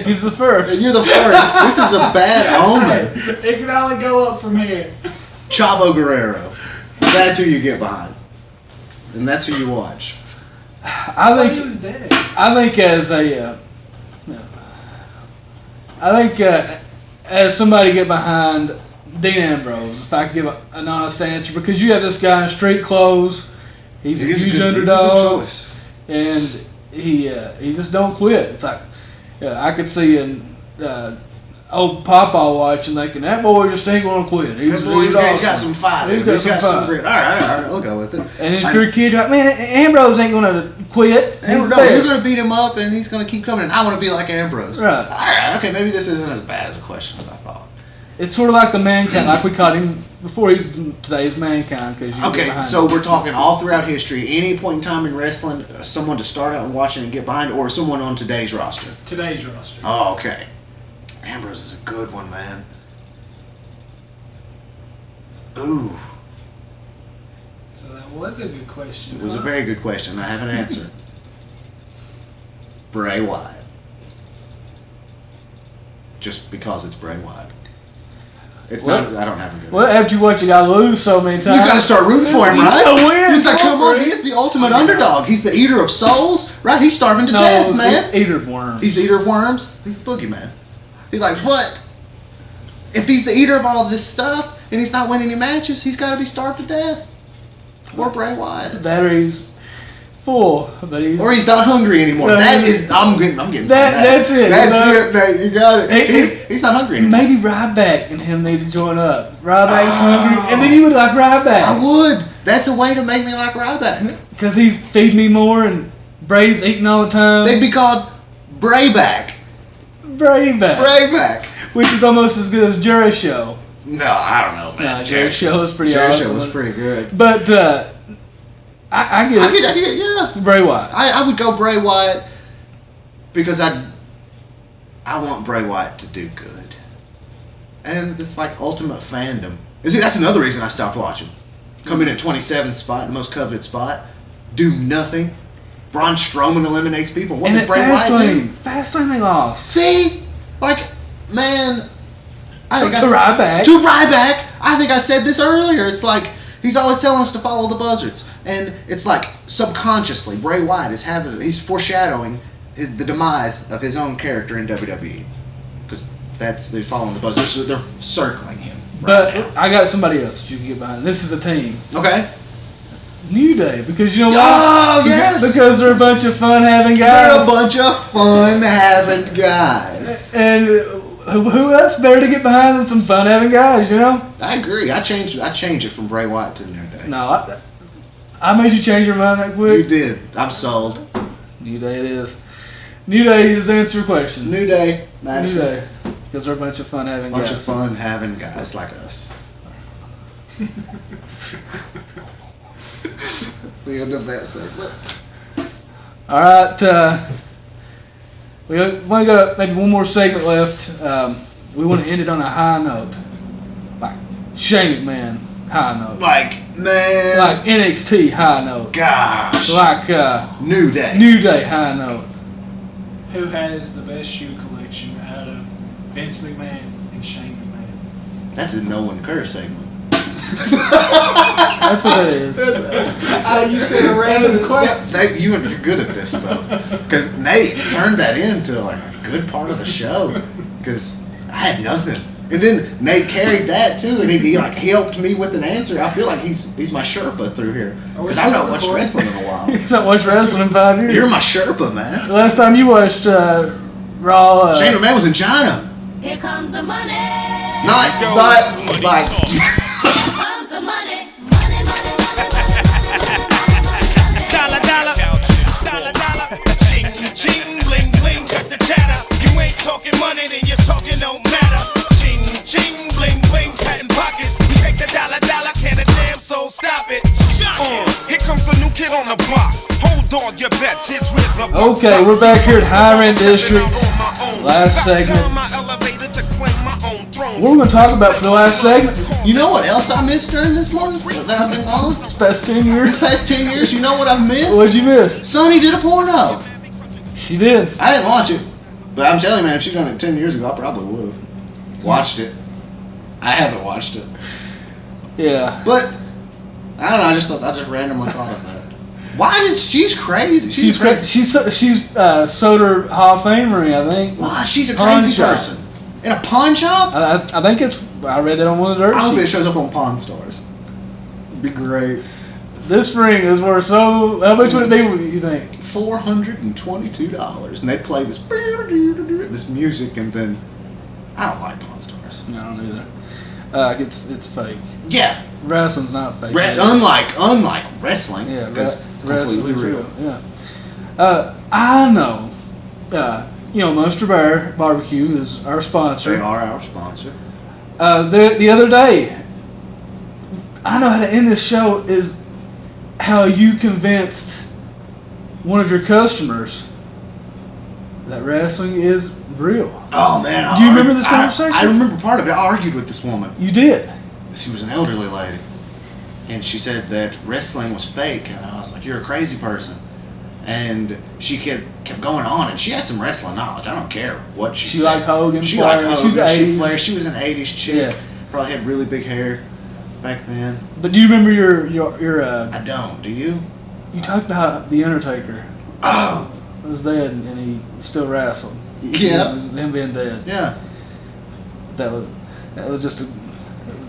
He's the first. And you're the first. This is a bad omen. It can only go up from here. Chavo Guerrero. That's who you get behind. And that's who you watch. I He was think dead. as somebody get behind Dean Ambrose, if I could give an honest answer, because you have this guy in street clothes. He's a huge underdog, choice. and he just don't quit. It's like I could see an old Papa watching, thinking that boy just ain't gonna quit. He's He's awesome. got some fight. He's got some fight. grit. All right, I'll go with it. And if your kid, like, man, Ambrose ain't gonna quit. He's You're the going best. to beat him up, and he's going to keep coming. And I want to be like Ambrose. Right. All right, okay, maybe this isn't as bad as a question as I thought. It's sort of like the Mankind, like we caught him before today's Mankind. Okay, so we're talking all throughout history, any point in time in wrestling, someone to start out and watching and get behind, or someone on today's roster? Today's roster. Oh, okay. Ambrose is a good one, man. Ooh, So that was a good question. it was a very good question. I have an answer. Bray Wyatt. Just because it's Bray Wyatt. It's What? not. I don't have a good. Well, after you watch a guy lose so many times, You gotta start rooting for him, You right? gotta win, He's like, come on, Bray. he is the ultimate underdog. He's the eater of souls, right? He's starving to death, man. Eater of worms. He's the eater of worms. He's the boogeyman. He's like, what? If he's the eater of all this stuff and he's not winning any matches, he's got to be starved to death. Or Bray Wyatt. That or he's full, but he's. Or he's not hungry anymore. No, That he's- is, I'm getting. That's it. That's You know? it, man. You got it. Hey, He's not hungry anymore. Maybe Ryback and him need to join up. Ryback's hungry, and then you would like Ryback. I would. That's a way to make me like Ryback. Because he's feeding me more and Bray's eating all the time. They'd be called Brayback. Brayback. Brayback. Which is almost as good as Jerry's show. No, I don't know, man. No, Jerry's show was pretty Jerry's awesome. show was pretty good. But I get it. I get it, yeah. Bray Wyatt. I would go Bray Wyatt because I want Bray Wyatt to do good. And it's like ultimate fandom. You see, that's another reason I stopped watching. Come in at 27th spot, the most coveted spot, do nothing. Braun Strowman eliminates people. What And does at Bray Wyatt do? Fastlane they lost. See? Like, man, I think To Ryback. To Ryback. I think I said this earlier. It's like he's always telling us to follow the buzzards, and it's like subconsciously Bray Wyatt is he's foreshadowing the demise of his own character in WWE because they're following the buzzards. So they're circling him. But Right I got somebody else that you can get behind. This is a team. now. Okay. New Day, because you know why? Oh yes. Because they're a bunch of fun-having They're guys. a bunch of fun-having guys. And who else better to get behind than some fun-having guys? You know? I agree. I changed it from Bray Wyatt to New Day. No, I made you change your mind that You quick. did. I'm sold. New Day it is. New Day is the answer to your question. New Day, New Madison. Day, because they're a bunch of fun-having Bunch guys. of fun-having guys like us. That's the end of that segment. All right, we only got maybe one more segment left. We want to end it on a high note, like Shane McMahon high note, Like, man. like NXT high note, gosh. like New Day. New Day high note. Who has the best shoe collection out of Vince McMahon and Shane McMahon? That's a no one curse segment. That's what that is. You said a random question. You're good at this though, because Nate turned that into like a good part of the show. Because I had nothing, and then Nate carried that too, and he like helped me with an answer. I feel like he's my Sherpa through here because I've not watched wrestling in a while. He's not watched wrestling in 5 years. You're my Sherpa, man. The last time you watched Raw. Shane McMahon was in China. Here comes the money. Not like. Here comes the money. Money, money, money, money. Dollar, dollar, dollar, dollar. Ching, ching, bling, bling, got the chatter. You ain't talking money, then your talking don't matter. Ching, ching, bling, bling, patent pockets. Take the dollar, dollar, can a damn soul stop it? Here comes the new kid on the block. Hold on, your bets. Here's where the buck Okay, stops. we're back here at High Rent District. Last segment. What are we going to talk about for the last segment? You know what else I missed during this month that I've been gone? This past 10 This years? past 10 years, you know what I've missed? What'd you miss? Sonny did a porno. She did. I didn't watch it, but I'm telling you, man, if she'd done it 10 years ago, I probably would have watched it. I haven't watched it, Yeah. but I don't know. I just randomly thought of that. Why did she's crazy? She's crazy. She's sold her Hall of Fame ring, I think. Why? She's a Pawn crazy shop. person. In a pawn shop? I think it's. I read that on one of the dirt I hope it sheets. shows up on Pawn Stars. It'd be great. This ring is worth so. How much would it be? You think? $422, and they play this music, and then I don't like Pawn Stars. No, I don't either. It's fake. Yeah, Wrestling's not fake. unlike wrestling, Yeah, because it's completely wrestling's real. Yeah. I know. Monster Bear BBQ is our sponsor. They are our sponsor. The other day, I know how to end this show is how you convinced one of your customers that wrestling is real. Oh man! Do you remember this conversation? I remember part of it. I argued with this woman. You did. She was an elderly lady, and she said that wrestling was fake, and I was like, "You're a crazy person." And she kept going on, and she had some wrestling knowledge. I don't care what she She said. liked Hogan. She Flair. liked Hogan. She was She 80s. Flair. She was an '80s chick. Yeah. Probably had really big hair back then. But do you remember your I don't. Do you? you talked about the Undertaker Oh. was dead and he still wrestled. Yeah. Him being dead. Yeah. That was just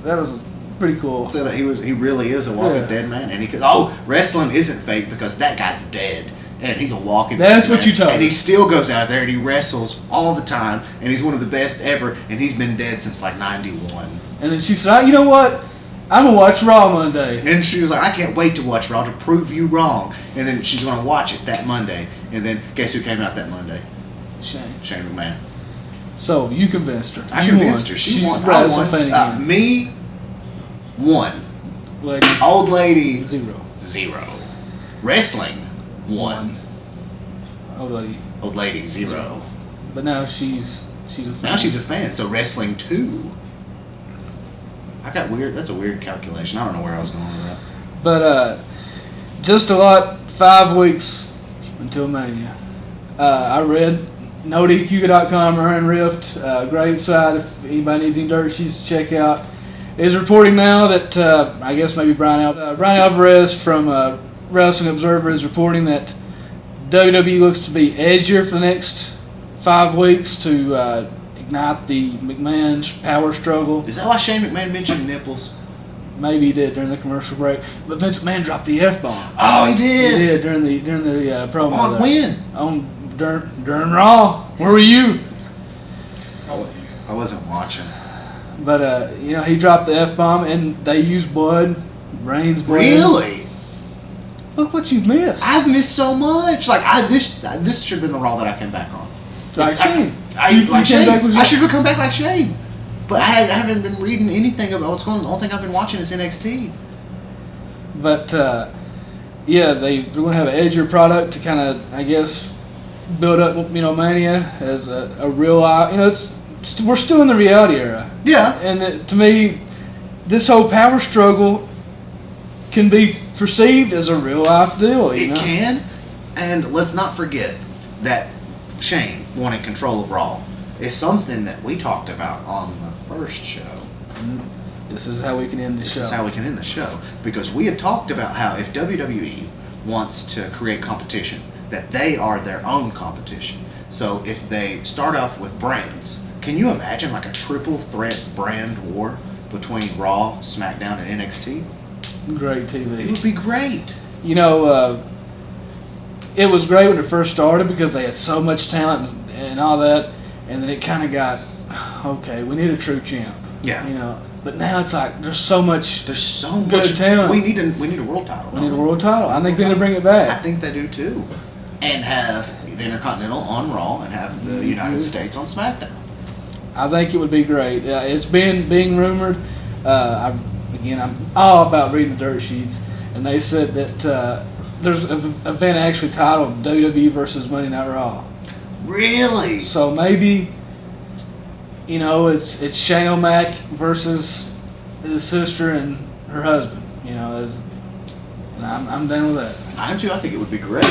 that was pretty cool. So that he really is a walking Yeah. dead man, and he could. Wrestling isn't fake because that guy's dead. And he's a walking. That's dead what man. you told And me. he still goes out there and he wrestles all the time, and he's one of the best ever. And he's been dead since like '91. And then she said, "You know what? I'm gonna watch Raw Monday. And she was like, I can't wait to watch Raw to prove you wrong. And then she's going to watch it that Monday. And then guess who came out that Monday? Shane. Shane McMahon. So you convinced her. I You convinced won. her. She She's won. a I wrestling won. fan again. Me, 1. Lady, Old lady, 0. 0. Wrestling, 1. Old lady. Old lady, 0. But now she's a fan. Now she's a fan. So wrestling 2. I got weird. That's a weird calculation. I don't know where I was going with that. But just a lot. 5 weeks until Mania. I read NoDQ.com, Earn Rift, great site if anybody needs any dirt sheets to check out, is reporting now that I guess maybe Brian Alvarez from Wrestling Observer is reporting that WWE looks to be edgier for the next 5 weeks to ignite the McMahon power struggle. Is that why Shane McMahon mentioned nipples? Maybe he did during the commercial break, but Vince McMahon dropped the F-bomb. Oh, he did. He did during the promo. On there. when? During Raw. Where were you? I wasn't watching. But he dropped the F-bomb, and they used blood, Reigns blood. Really? Look what you've missed. I've missed so much. Like this should have been the Raw that I came back on. Like Shane. Like came Shane. back with I should have come back like Shane. But I haven't been reading anything about what's going on. The only thing I've been watching is NXT. But they're going to have an edgier product to kind of, I guess, build up, Mania as a real life. We're still in the reality era. Yeah. And to me, this whole power struggle can be perceived as a real life deal. It can. And let's not forget that Shane wanting control of Raw is something that we talked about on the first show. This is how we can end the show. This is how we can end the show. Because we had talked about how if WWE wants to create competition, that they are their own competition. So if they start off with brands, can you imagine like a triple threat brand war between Raw, SmackDown, and NXT? Great TV. It would be great. It was great when it first started because they had so much talent and all that, and then it kind of got, okay, we need a true champ. Yeah. But now it's like there's so much. There's so good much talent. We need a world title. We need a world title. I think they're gonna bring it back. I think they do too. And have the Intercontinental on Raw and have the United States on SmackDown. I think it would be great. It's being rumored. I'm all about reading the dirt sheets, and they said that there's an event actually titled WWE versus Monday Night Raw. Really? So maybe, it's Shane O'Mac versus his sister and her husband. And I'm down with that. I am too. I think it would be great.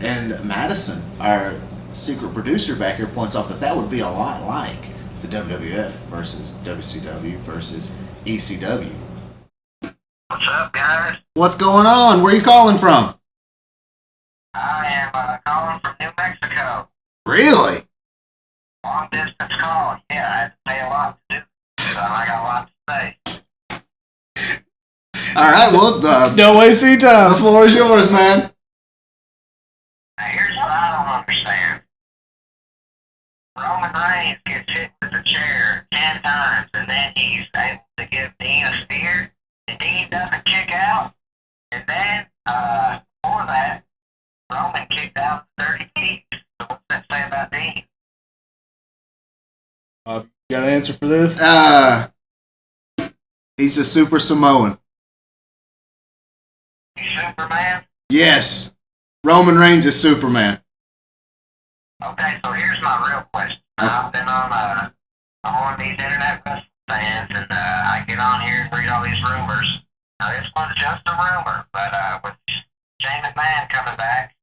And Madison, our secret producer back here, points out that would be a lot like the WWF versus WCW versus ECW. What's up, guys? What's going on? Where are you calling from? I am calling from New Mexico. Really? Long distance call. Yeah, I had to pay a lot to do, so I got a lot to say. All right. Well, Don't waste any time. the floor is yours, man. Now, here's what I don't understand. Roman Reigns gets hit with a chair 10 times, and then he's able to give Dean a spear, and Dean doesn't kick out. And then, before that, Roman kicked out 30 feet. So what's that say about Dean? Got an answer for this? He's a Super Samoan. You Superman? Yes. Roman Reigns is Superman. Okay, so here's my real question. I've been on, I'm one of these internet wrestling fans, and I get on here and read all these rumors. Now, this one's just a rumor, but with Shane McMahon coming back,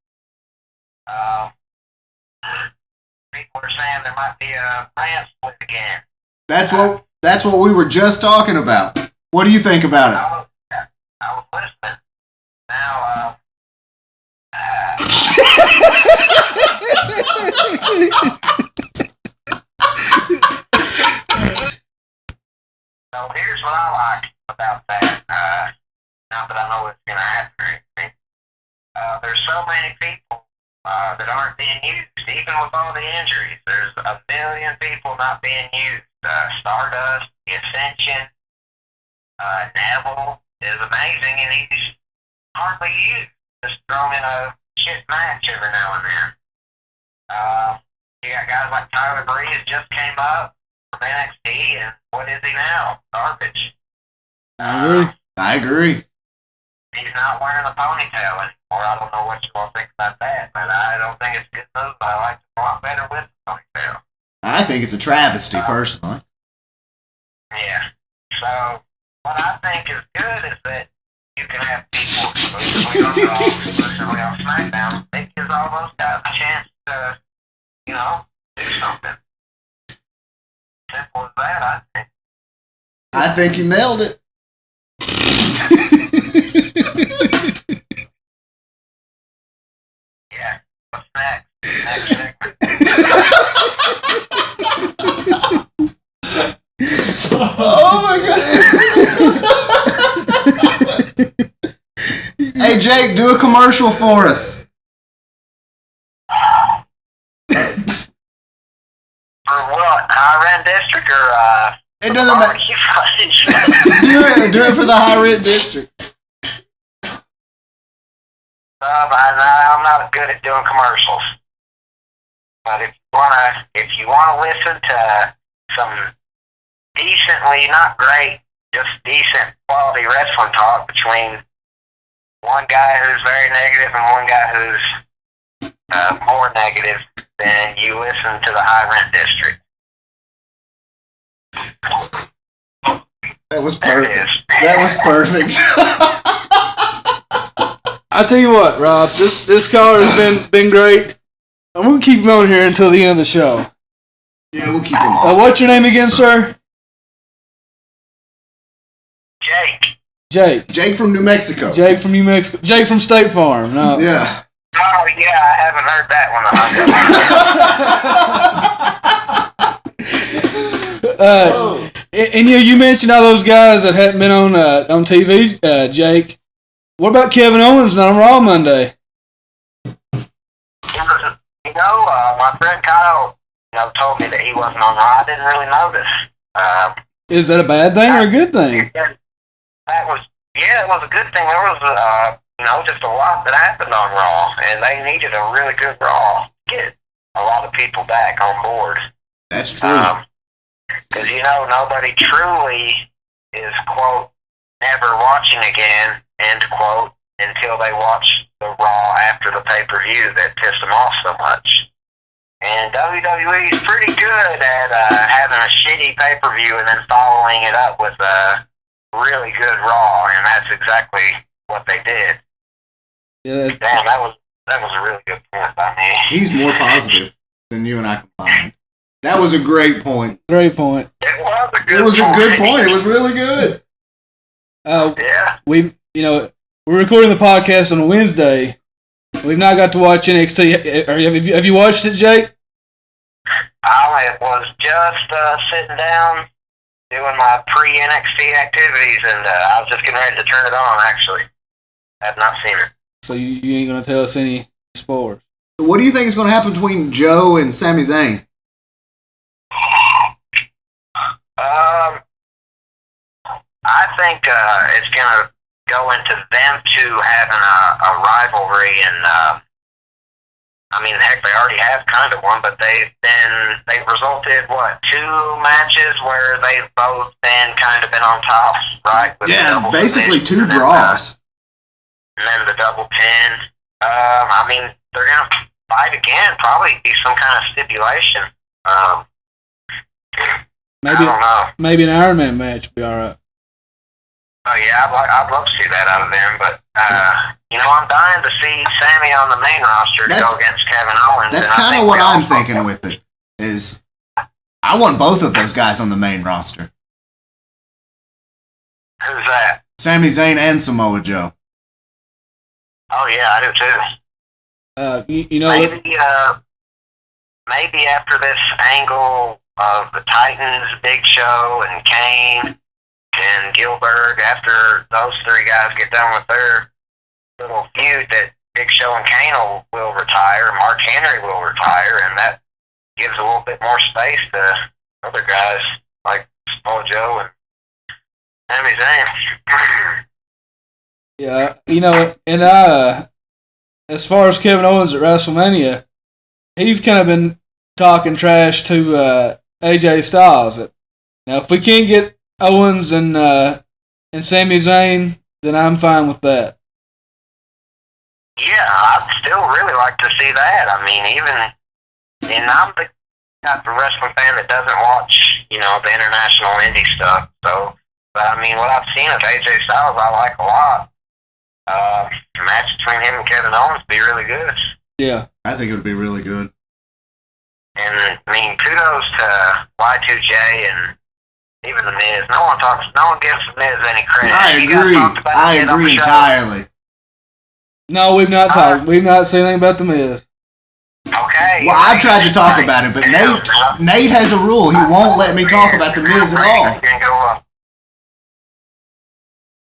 people are saying there might be a brand split again. That's what we were just talking about. What do you think about it? I was listening. Now, so here's what I like about that. Not that I know what's going to happen or anything. There's so many people that aren't being used, even with all the injuries. There's a million people not being used. Stardust, the Ascension, Neville is amazing, and he's hardly used. Just thrown in a shit match every now and then. You got guys like Tyler Breeze just came up from NXT, and what is he now? Garbage. I agree. He's not wearing a ponytail anymore. I don't know what you want to think about that, but I don't think it's a good move. I like it a lot better with the ponytail. I think it's a travesty, personally. Yeah. So, what I think is good is that you can have people exclusively on Raw, exclusively on SmackDown. It gives all those guys a chance to, do something. Simple as that, I think. I think you nailed it. Yeah. What's next? Next segment. Oh my god. Hey Jake, do a commercial for us. For what? High Rent District or It doesn't matter. barbecue footage? Do it for the high rent district. I'm not good at doing commercials. But if you wanna listen to some decently, not great, just decent quality wrestling talk between one guy who's very negative and one guy who's more negative, then you listen to the High Rent District. That was There it perfect. is. That was perfect. I tell you what, Rob, this caller has been great. I'm gonna keep him on here until the end of the show. Yeah, we'll keep him on. What's your name again, sir? Jake. Jake. Jake from New Mexico. Jake from New Mexico. Jake from State Farm. No. Yeah. Oh yeah, I haven't heard that one. And you mentioned all those guys that hadn't been on TV, Jake. What about Kevin Owens on Raw Monday? My friend Kyle, told me that he wasn't on Raw. I didn't really notice. Is that a bad thing or a good thing? It was a good thing. There was, just a lot that happened on Raw, and they needed a really good Raw to get a lot of people back on board. That's true. Because, nobody truly is, quote, never watching again, end quote, until they watch the Raw after the pay-per-view that pissed them off so much. And WWE is pretty good at having a shitty pay-per-view and then following it up with a really good Raw, and that's exactly what they did. Yeah. Damn, that was a really good point by me. He's more positive than you and I combined. That was a great point. Great point. It was a good It was a good point. It was really good. Yeah. We're recording the podcast on a Wednesday. We've not got to watch NXT. Have you watched it, Jake? I was just sitting down doing my pre-NXT activities, and I was just getting ready to turn it on, actually. I have not seen it. So you ain't going to tell us any spoilers. What do you think is going to happen between Joe and Sami Zayn? I think it's going to go into them two having a rivalry, and heck, they already have kind of one, but they've resulted, two matches where they've both kind of been on top, right? With Yeah, basically two draws. And then the double pin. They're going to fight again, probably be some kind of stipulation. I don't know. Maybe an Iron Man match would be all right. Oh yeah, I'd love to see that out of them, but I'm dying to see Sammy on the main roster to go against Kevin Owens. That's kind of what I'm thinking with it. Is I want both of those guys on the main roster. Who's that? Sami Zayn and Samoa Joe. Oh yeah, I do too. Maybe after this angle of the Titans, Big Show, and Kane, and Gilbert, after those three guys get done with their little feud, that Big Show and Kane will retire, Mark Henry will retire, and that gives a little bit more space to other guys like Samoa Joe Sami Zayn. Yeah, and as far as Kevin Owens at WrestleMania, he's kind of been talking trash to AJ Styles. Now, if we can't get Owens and Sami Zayn, then I'm fine with that. Yeah, I'd still really like to see that. I mean, and I'm the type of wrestling fan that doesn't watch, the international indie stuff. So, but I mean, what I've seen of AJ Styles, I like a lot. The match between him and Kevin Owens would be really good. Yeah. I think it would be really good. And I mean, kudos to Y2J and even the Miz. No one gives the Miz any credit. I You guys agree. talked about I it on the agree show. entirely. No, we've not talked. We've not said anything about the Miz. Okay. Well, I've tried to talk about it, but Nate has a rule. He won't let me talk about the Miz at all.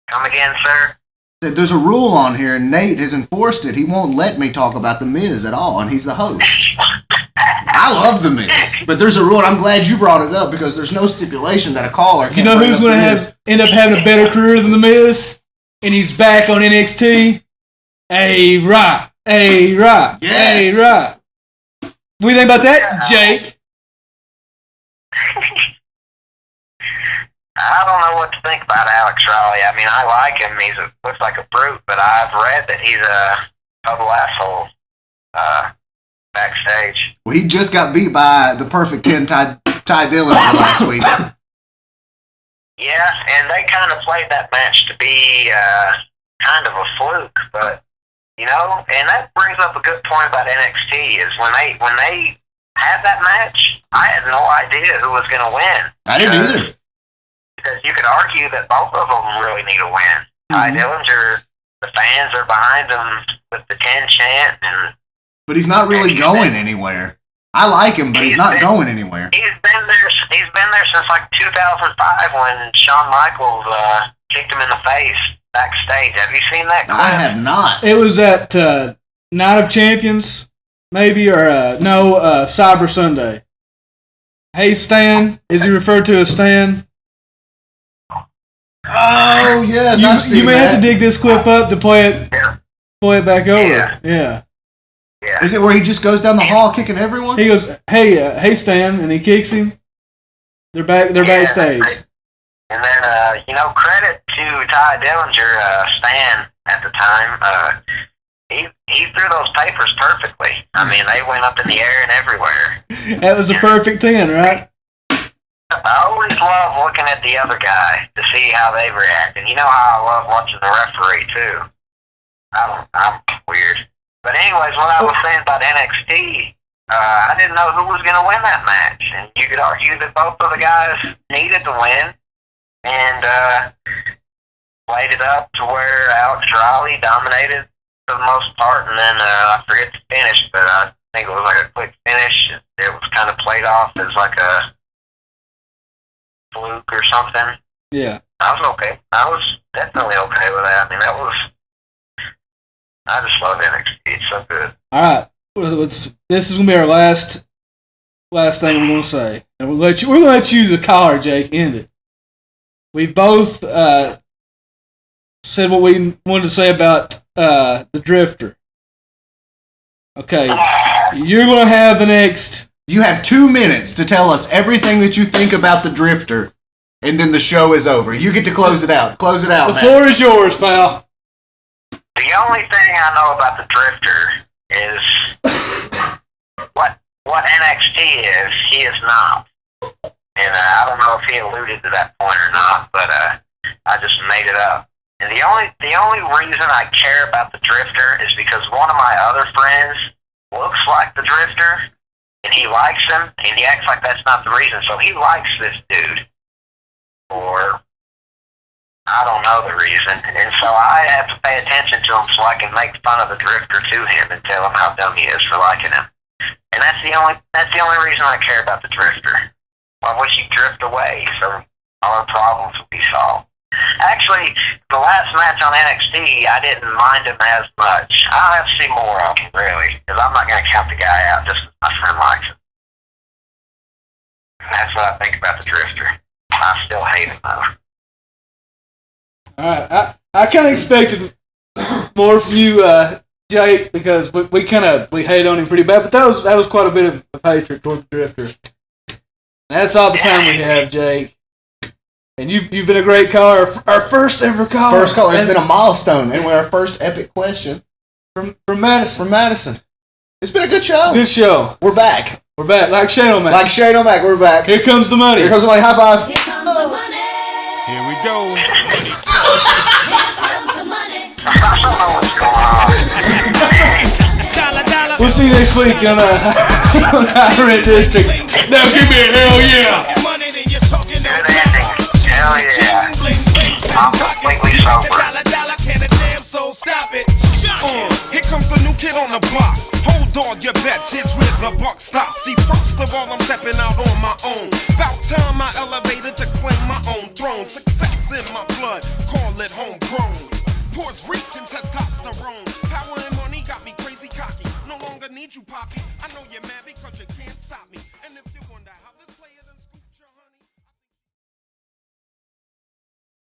Come again, sir? There's a rule on here, and Nate has enforced it. He won't let me talk about the Miz at all, and he's the host. I love the Miz, but there's a rule, and I'm glad you brought it up because there's no stipulation that a caller can't. You know bring who's up going the to Miz. end up having a better career than the Miz, and he's back on NXT? A-Rock. A-Rock. Yes. A-Rock. What do you think about that, Jake? I don't know what to think about Alex Riley. I mean, I like him. Looks like a brute, but I've read that he's a total asshole backstage. Well, he just got beat by the perfect 10 Ty Dillinger last week. Yeah, and they kind of played that match to be kind of a fluke, but and that brings up a good point about NXT is when they had that match, I had no idea who was going to win. I didn't either. Because you could argue that both of them really need a win. Ty Dillinger, the fans are behind him with the 10 chant, But he's not really going anywhere. I like him, but he's not going anywhere. He's been there since like 2005 when Shawn Michaels kicked him in the face backstage. Have you seen that clip? I have not. It was at Night of Champions, maybe, or Cyber Sunday. Hey, Stan. Is he referred to as Stan? Oh, yes, I've seen You may that. have to dig this clip up to play it back over. Yeah. Is it where he just goes down the hall kicking everyone? He goes, hey, Stan, and he kicks him. They're backstage. And then, credit to Ty Dillinger, Stan at the time. He threw those papers perfectly. I mean, they went up in the air and everywhere. That was a perfect 10, right? I always love looking at the other guy to see how they react. And you know how I love watching the referee, too. I'm weird. But anyways, what I was saying about NXT, I didn't know who was going to win that match. And you could argue that both of the guys needed to win. And played it up to where Alex Riley dominated for the most part. And then I forget the finish, but I think it was like a quick finish. It was kind of played off as like a fluke or something. Yeah. I was okay. I was definitely okay with that. I mean, I just love NXT. It's so good. All right. This is gonna be our last thing we're gonna say, and we're gonna let you, the caller, Jake, end it. We've both said what we wanted to say about the Drifter. Okay, you're gonna have the next. You have 2 minutes to tell us everything that you think about the Drifter, and then the show is over. You get to close it out. Close it out. The floor is yours, pal. The only thing I know about the Drifter is what NXT is. He is not, and I don't know if he alluded to that point or not, but I just made it up. And the only reason I care about the Drifter is because one of my other friends looks like the Drifter, and he likes him, and he acts like that's not the reason. So he likes this dude, or I don't know the reason. And so I have to pay attention to him so I can make fun of the Drifter to him and tell him how dumb he is for liking him. And that's the only reason I care about the Drifter. I wish he'd drift away so all our problems would be solved. Actually, the last match on NXT, I didn't mind him as much. I'll have to see more of him, really, because I'm not going to count the guy out just because my friend likes him. And that's what I think about the Drifter. I still hate him, though. All right, I kind of expected more from you, Jake, because we hate on him pretty bad, but that was quite a bit of hatred toward the Drifter. And that's all the time we have, Jake. And you've been a great caller, our first ever caller. First caller has been a milestone, and we're our first epic question from Madison. From Madison. It's been a good show. Good show. We're back. We're back, like Shane Mcmahon. Like Shane Mcmahon, we're back. Here comes the money. Here comes the money. High five. Here comes the money. Here we go. Here comes the money. I don't know what's going on. Dollar. We'll see you next week on High Rent District. Now give me a hell yeah. Money, then you're talking no Good ending. Hell yeah. I'm completely sober. Dollar, can a damn soul stop it? Here comes the new kid on the block. Hold on your bets, here's where the buck stops. See, first of all, I'm stepping out on my own. About time I elevated to claim my own throne. Success in my blood, call it homegrown. Puerto Rican testosterone. Power and money got me crazy cocky. No longer need you, Poppy. I know you're mad.